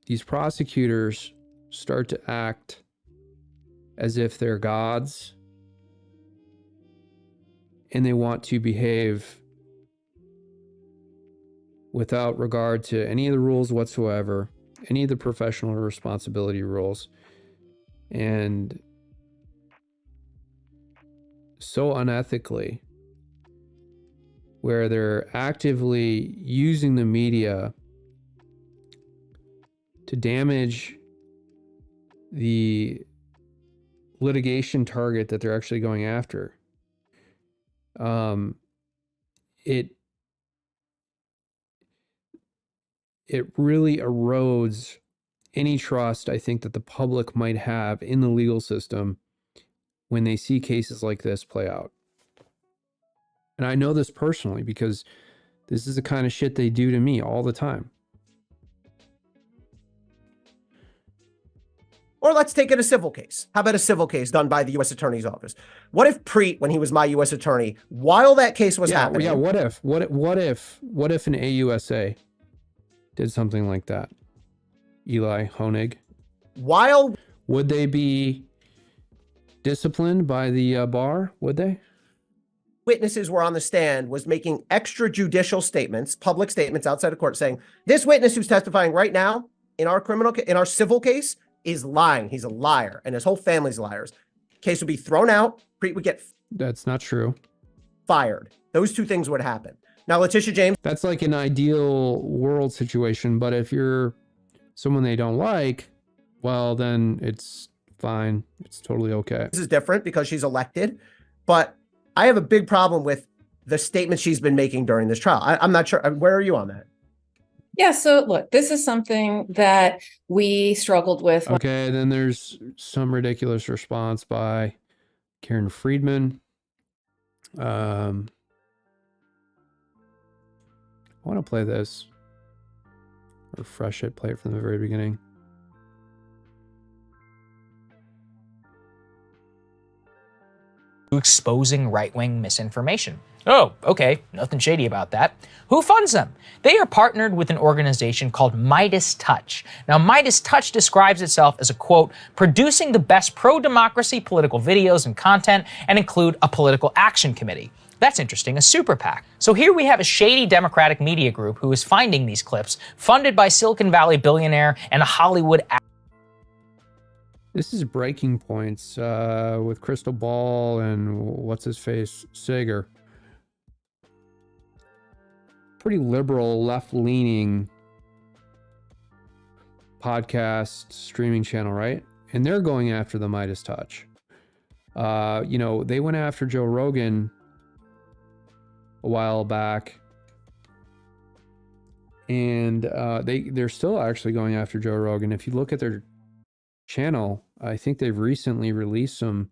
these prosecutors start to act as if they're gods and they want to behave without regard to any of the rules whatsoever, any of the professional responsibility rules, and so unethically, where they're actively using the media to damage the litigation target that they're actually going after. It really erodes any trust I think that the public might have in the legal system when they see cases like this play out. And I know this personally because this is the kind of shit they do to me all the time. Or let's take it a civil case. How about a civil case done by the U.S. Attorney's Office? What if Preet, when he was my U.S. attorney, while that case was happening? Yeah, what if an AUSA did something like that? Eli Honig. While would they be disciplined by the bar? Would they? Witnesses were on the stand, was making extrajudicial statements, public statements outside of court, saying this witness who's testifying right now in our civil case is lying. He's a liar, and his whole family's liars. Case would be thrown out. Preet would get. That's not true. Fired. Those two things would happen. Now, Letitia James. That's like an ideal world situation, but if you're someone they don't like, well, then it's fine. It's totally okay. This is different because she's elected, but I have a big problem with the statements she's been making during this trial. I'm not sure. Where are you on that? Yeah, so look, this is something that we struggled with. Okay, then there's some ridiculous response by Karen Friedman. I want to play this. Refresh it, play it from the very beginning. Exposing right-wing misinformation. Oh, okay, nothing shady about that. Who funds them? They are partnered with an organization called Midas Touch. Now, Midas Touch describes itself as a, quote, producing the best pro-democracy political videos and content and include a political action committee. That's interesting, a super PAC. So here we have a shady Democratic media group who is finding these clips, funded by Silicon Valley billionaire and a Hollywood actor. This is Breaking Points with Crystal Ball and what's his face, Sager. Pretty liberal, left-leaning podcast streaming channel, right? And they're going after the Midas Touch. They went after Joe Rogan a while back, and they're still actually going after Joe Rogan. If you look at their channel, I think they've recently released some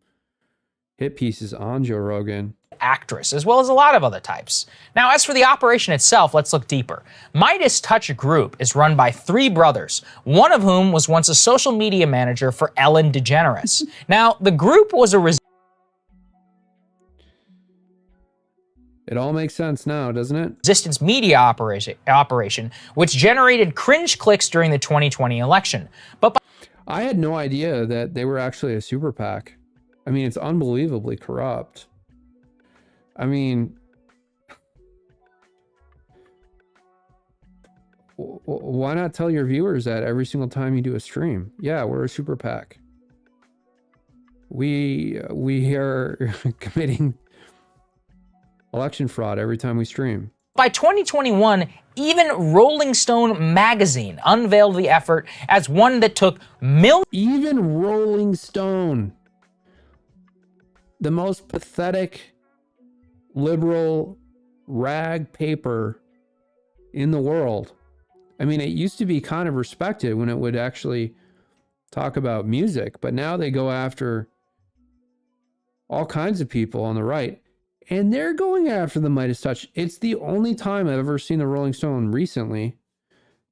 hit pieces on Joe Rogan. Actress, as well as a lot of other types. Now, as for the operation itself, let's look deeper. Midas Touch Group is run by three brothers, one of whom was once a social media manager for Ellen DeGeneres. Now, the group was a It all makes sense now, doesn't it? resistance media operation, which generated cringe clicks during the 2020 election. But I had no idea that they were actually a super PAC. I mean, it's unbelievably corrupt. I mean, why not tell your viewers that every single time you do a stream? Yeah, we're a super PAC. We are committing election fraud every time we stream. by 2021, even Rolling Stone magazine unveiled the effort as one that took millions. Even Rolling Stone, the most pathetic liberal rag paper in the world. I mean, it used to be kind of respected when it would actually talk about music, but now they go after all kinds of people on the right, and they're going after the Midas Touch. It's the only time I've ever seen the Rolling Stone recently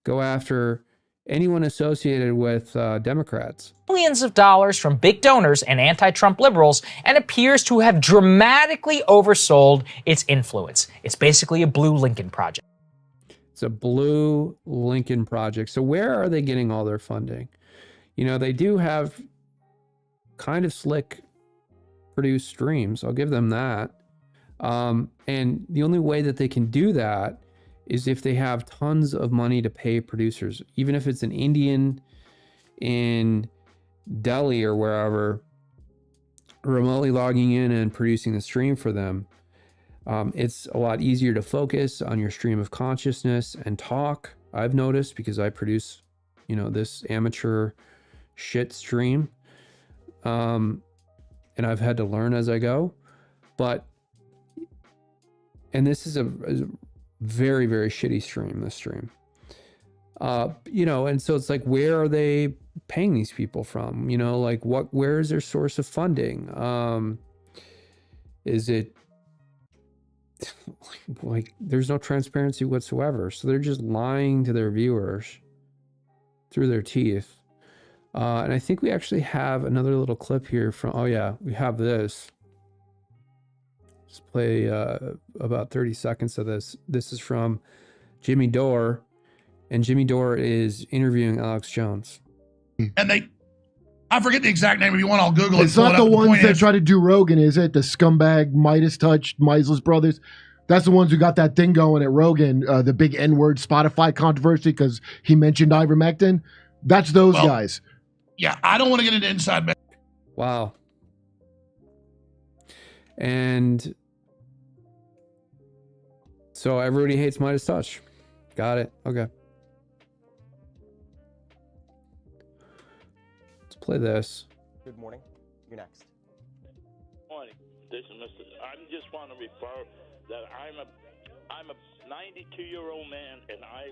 go after anyone associated with Democrats. Millions of dollars from big donors and anti-Trump liberals, and appears to have dramatically oversold its influence. It's basically a blue Lincoln project. It's a blue Lincoln project. So where are they getting all their funding? You know, they do have kind of slick produced streams. I'll give them that. And the only way that they can do that is if they have tons of money to pay producers, even if it's an Indian in Delhi or wherever remotely logging in and producing the stream for them, it's a lot easier to focus on your stream of consciousness and talk. I've noticed, because I produce, this amateur shit stream. And I've had to learn as I go. And this is a very, very shitty stream, this stream. And so it's like, where are they paying these people from? Where is their source of funding? Is it like there's no transparency whatsoever? So they're just lying to their viewers through their teeth. And I think we actually have another little clip here from, oh yeah, we have this. Let's play about 30 seconds of this. This is from Jimmy Dore, and Jimmy Dore is interviewing Alex Jones. And I forget the exact name. If you want, I'll Google it. It's not the ones that try to do Rogan, is it? The scumbag Midas Touch, Misless Brothers. That's the ones who got that thing going at Rogan, the big N-word Spotify controversy because he mentioned ivermectin. That's those guys. Yeah, I don't want to get into inside. Wow. And so everybody hates Midas Touch. Got it. Okay. Let's play this. Good morning. You're next. Morning. This is Mr. I just want to refer that I'm a 92-year-old man, and I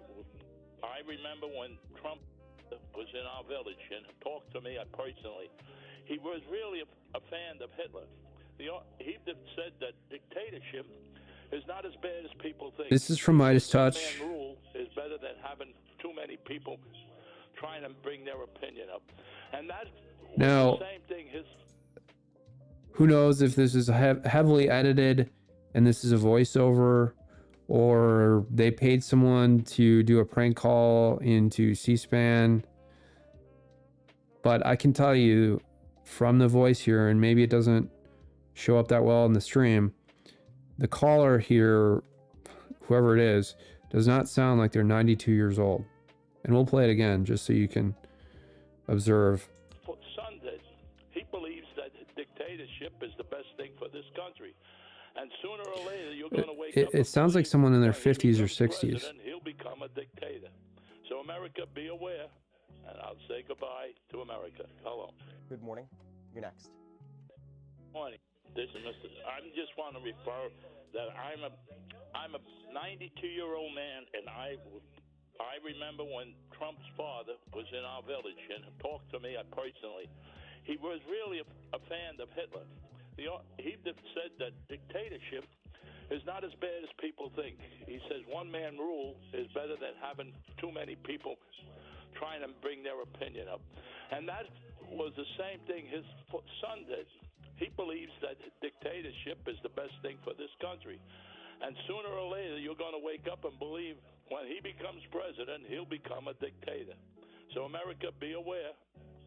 remember when Trump was in our village and talked to me personally. He was really a fan of Hitler. He said that dictatorship is not as bad as people think. This is from Midas Touch. Man rule is better than having too many people trying to bring their opinion up, and that's now, the same thing. Who knows if this is heavily edited and this is a voiceover, or they paid someone to do a prank call into C-SPAN. But I can tell you from the voice here, and maybe it doesn't show up that well in the stream, the caller here, whoever it is, does not sound like they're 92 years old. And we'll play it again just so you can observe. Son did. He believes that dictatorship is the best thing for this country. And sooner or later, you're going to wake up. It sounds like someone in their 50s or 60s. He'll become a dictator. So America, be aware. And I'll say goodbye to America. Hello. Good morning. You're next. Morning. This is Mr. I just want to refer that I'm a 92-year-old man, and I remember when Trump's father was in our village and talked to me personally. He was really a fan of Hitler. He said that dictatorship is not as bad as people think. He says one-man rule is better than having too many people trying to bring their opinion up. And that was the same thing his son did. He believes that dictatorship is the best thing for this country. And sooner or later, you're going to wake up and believe when he becomes president, he'll become a dictator. So America, be aware.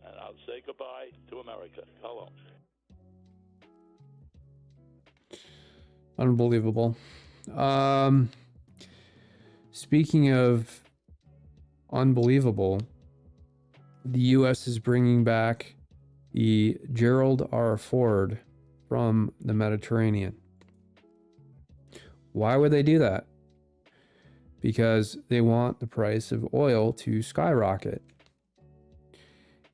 And I'll say goodbye to America. Hello. Unbelievable. Speaking of unbelievable, the U.S. is bringing back the Gerald R. Ford from the Mediterranean. Why would they do that? Because they want the price of oil to skyrocket.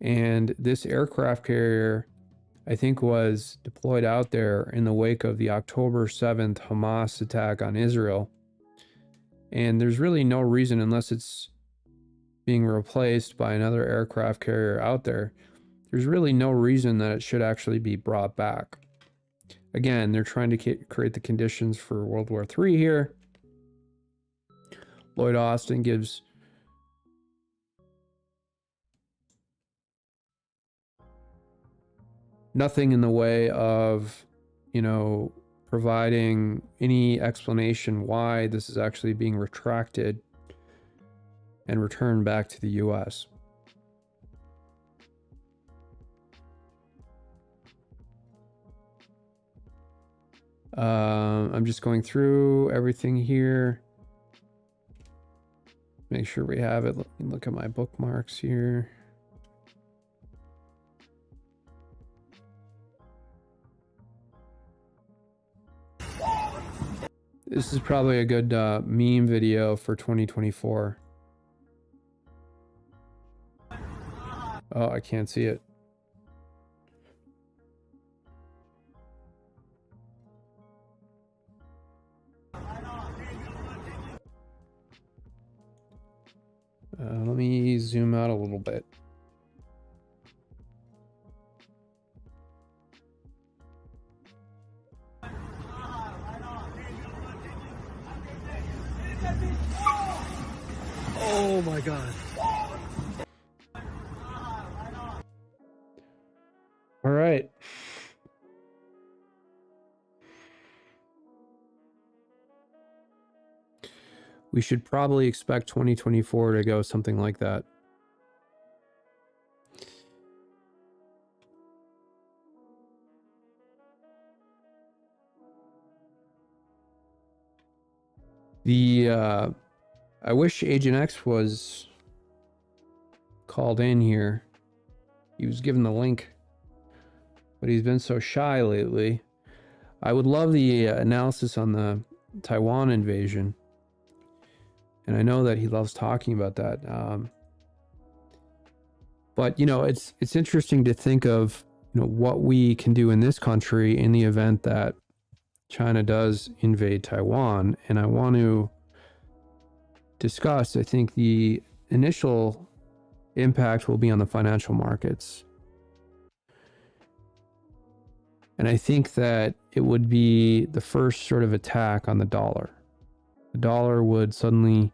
And this aircraft carrier, I think, was deployed out there in the wake of the October 7th Hamas attack on Israel. And there's really no reason, unless it's being replaced by another aircraft carrier out there, there's really no reason that it should actually be brought back. Again, they're trying to create the conditions for World War III here. Lloyd Austin gives nothing in the way of, providing any explanation why this is actually being retracted and returned back to the U.S. I'm just going through everything here. Make sure we have it. Let me look at my bookmarks here. This is probably a good meme video for 2024. Oh, I can't see it. Let me zoom out a little bit. Oh my God. All right. We should probably expect 2024 to go something like that. I wish Agent X was called in here. He was given the link, but he's been so shy lately. I would love the analysis on the Taiwan invasion. And I know that he loves talking about that. But, you know, it's interesting to think of, you know, what we can do in this country in the event that China does invade Taiwan. And I want to discuss, I think the initial impact will be on the financial markets. And I think that it would be the first sort of attack on the dollar. The dollar would suddenly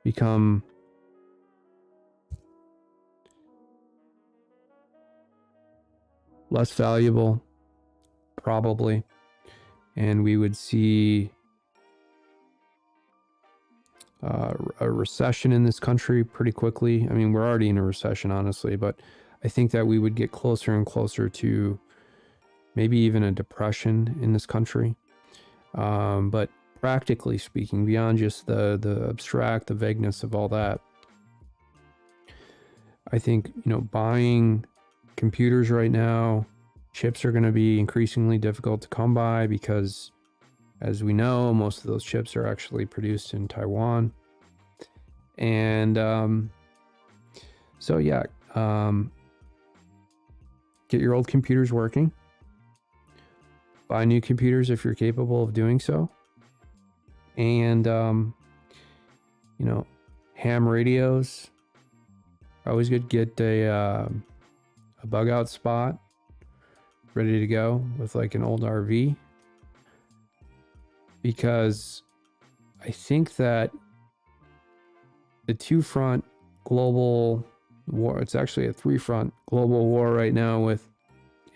become less valuable, probably, and we would see a recession in this country pretty quickly. I mean, we're already in a recession, honestly, but I think that we would get closer and closer to maybe even a depression in this country. But practically speaking, beyond just the abstract, the vagueness of all that, I think, you know, buying computers right now, chips are going to be increasingly difficult to come by because, as we know, most of those chips are actually produced in Taiwan. And so, yeah, get your old computers working. Buy new computers if you're capable of doing so. And, you know, ham radios. Always good. Get a bug out spot ready to go with like an old RV. Because I think that the two-front global war, it's actually a three-front global war right now with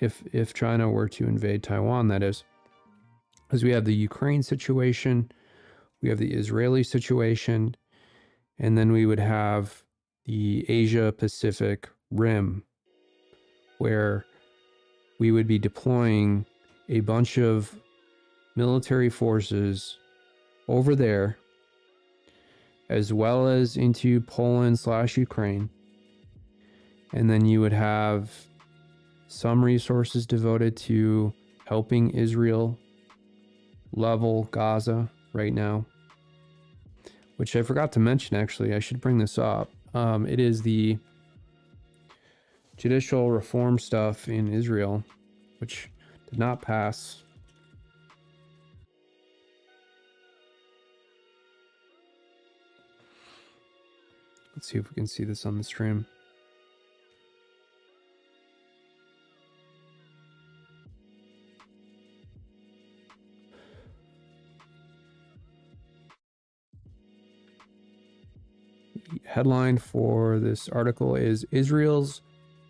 if China were to invade Taiwan, that is. Because we have the Ukraine situation, we have the Israeli situation, and then we would have the Asia-Pacific Rim, where we would be deploying a bunch of military forces over there, as well as into Poland/Ukraine. And then you would have some resources devoted to helping Israel level Gaza right now, which I forgot to mention, actually. I should bring this up. It is the judicial reform stuff in Israel, which did not pass. Let's see if we can see this on the stream. Headline for this article is Israel's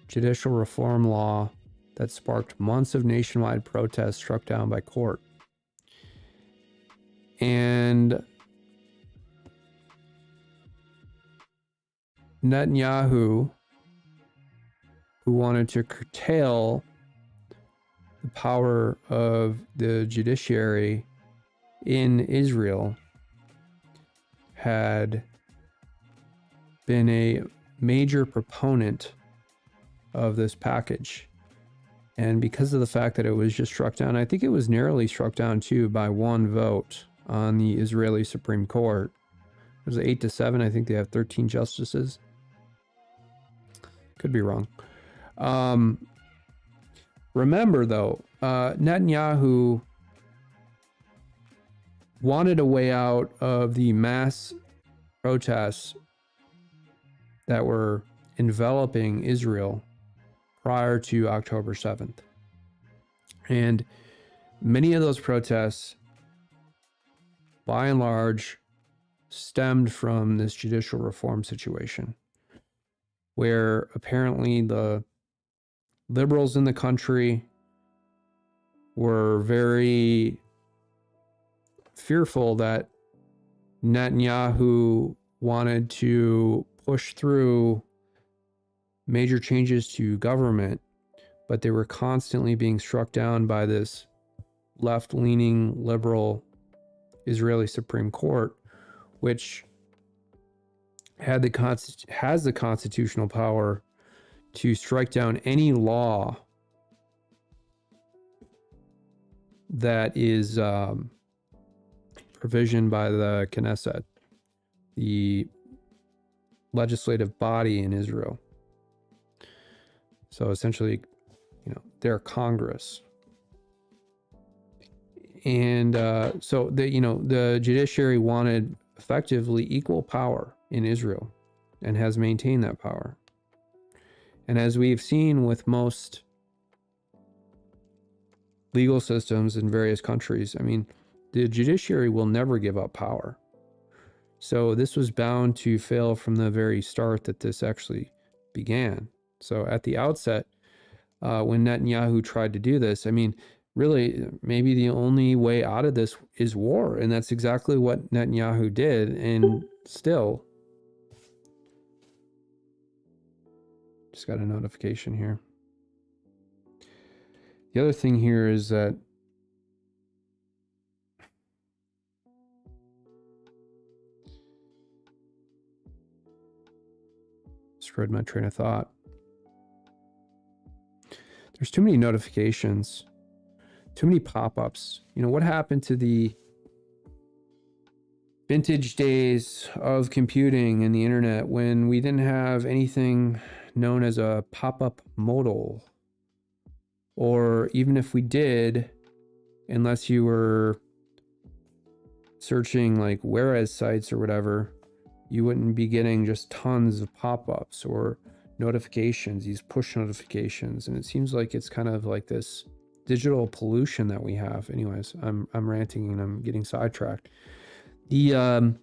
judicial reform law that sparked months of nationwide protests struck down by court. And Netanyahu, who wanted to curtail the power of the judiciary in Israel, had been a major proponent of this package. And because of the fact that it was just struck down, I think it was narrowly struck down too by one vote. on the Israeli Supreme Court. It was 8-7. I think they have 13 justices. Could be wrong. Remember, though, Netanyahu wanted a way out of the mass protests that were enveloping Israel prior to October 7th. And many of those protests, by and large, stemmed from this judicial reform situation, where apparently the liberals in the country were very fearful that Netanyahu wanted to push through major changes to government, but they were constantly being struck down by this left-leaning liberal Israeli Supreme Court, which has the constitutional power to strike down any law that is provisioned by the Knesset, the legislative body in Israel. So essentially, their Congress. And so the judiciary wanted effectively equal power in Israel and has maintained that power. And as we've seen with most legal systems in various countries, the judiciary will never give up power. So this was bound to fail from the very start that this actually began. So at the outset, when Netanyahu tried to do this, really, maybe the only way out of this is war. And that's exactly what Netanyahu did. And still, just got a notification here. The other thing here is that screwed my train of thought. There's too many notifications, too many pop-ups. What happened to the vintage days of computing and the internet when we didn't have anything known as a pop-up modal? Or even if we did, unless you were searching like whereas sites or whatever, you wouldn't be getting just tons of pop-ups or notifications, these push notifications. And it seems like it's kind of like this digital pollution that we have. Anyways, I'm ranting and I'm getting sidetracked. The only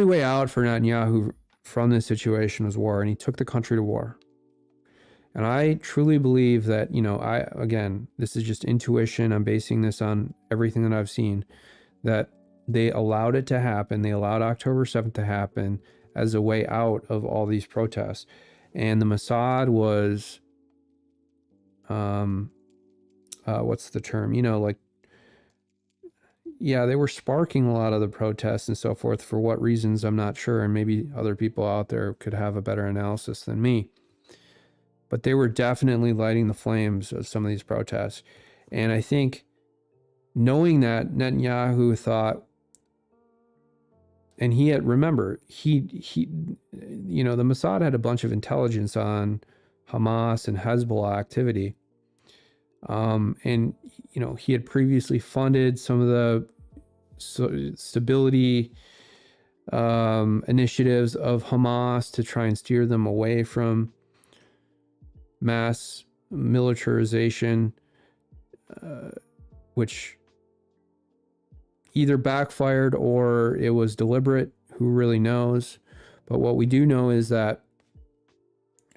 way out for Netanyahu from this situation was war, and he took the country to war. And I truly believe that, again, this is just intuition. I'm basing this on everything that I've seen, that they allowed it to happen. They allowed October 7th to happen as a way out of all these protests. And the Mossad was, what's the term? They were sparking a lot of the protests and so forth. For what reasons, I'm not sure. And maybe other people out there could have a better analysis than me. But they were definitely lighting the flames of some of these protests. And I think knowing that, Netanyahu thought, and the Mossad had a bunch of intelligence on Hamas and Hezbollah activity. And he had previously funded some of the stability initiatives of Hamas to try and steer them away from mass militarization, which either backfired or it was deliberate. Who really knows? But what we do know is that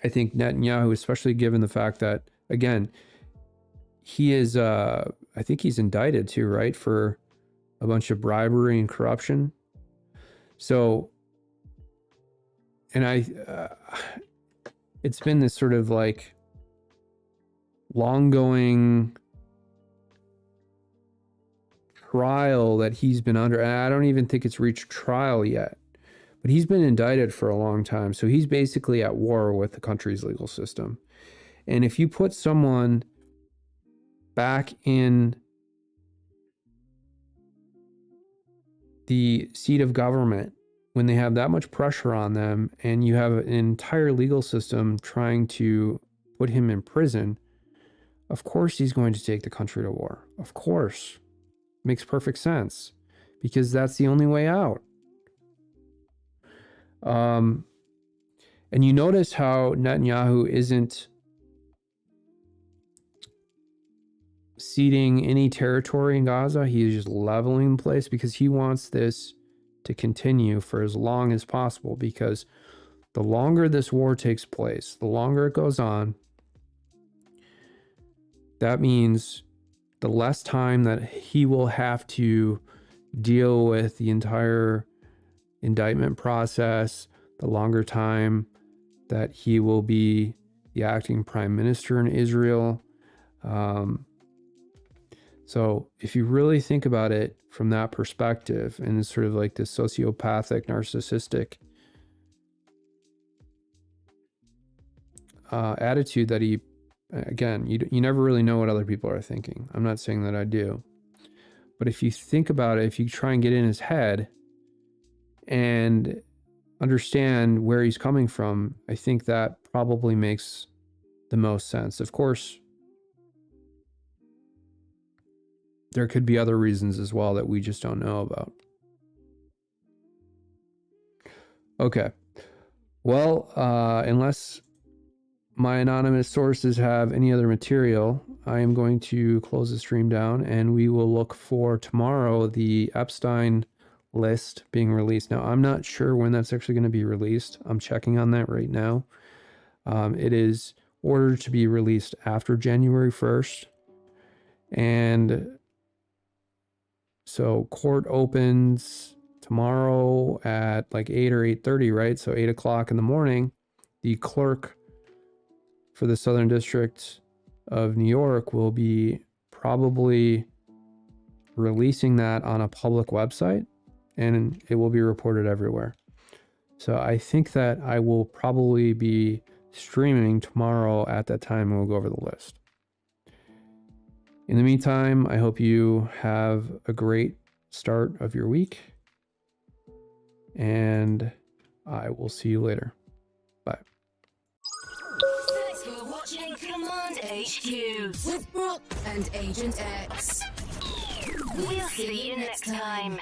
I think Netanyahu, especially given the fact that, again, he is, I think he's indicted too, right? For a bunch of bribery and corruption. So, and it's been this sort of like long-going trial that he's been under. And I don't even think it's reached trial yet, but he's been indicted for a long time. So he's basically at war with the country's legal system. And if you put someone back in the seat of government, when they have that much pressure on them and you have an entire legal system trying to put him in prison, of course he's going to take the country to war. Of course. Makes perfect sense because that's the only way out. And you notice how Netanyahu isn't ceding any territory in Gaza. He is just leveling the place because he wants this to continue for as long as possible, because the longer this war takes place, the longer it goes on, that means the less time that he will have to deal with the entire indictment process, the longer time that he will be the acting prime minister in Israel. So if you really think about it from that perspective, and it's sort of like this sociopathic, narcissistic attitude that he, again, you never really know what other people are thinking. I'm not saying that I do. But if you think about it, if you try and get in his head and understand where he's coming from, I think that probably makes the most sense. Of course, there could be other reasons as well that we just don't know about. Okay. Well, unless my anonymous sources have any other material, I am going to close the stream down, and we will look for tomorrow the Epstein list being released. Now, I'm not sure when that's actually going to be released. I'm checking on that right now. It is ordered to be released after January 1st. And so court opens tomorrow at like 8 or 8:30, right? So 8 o'clock in the morning. The clerk for the Southern District of New York will be probably releasing that on a public website, and it will be reported everywhere. So I think that I will probably be streaming tomorrow at that time, and we'll go over the list. In the meantime, I hope you have a great start of your week, and I will see you later. Bye. Thanks for watching Command HQ with Brooke and Agent X. We'll see you next time.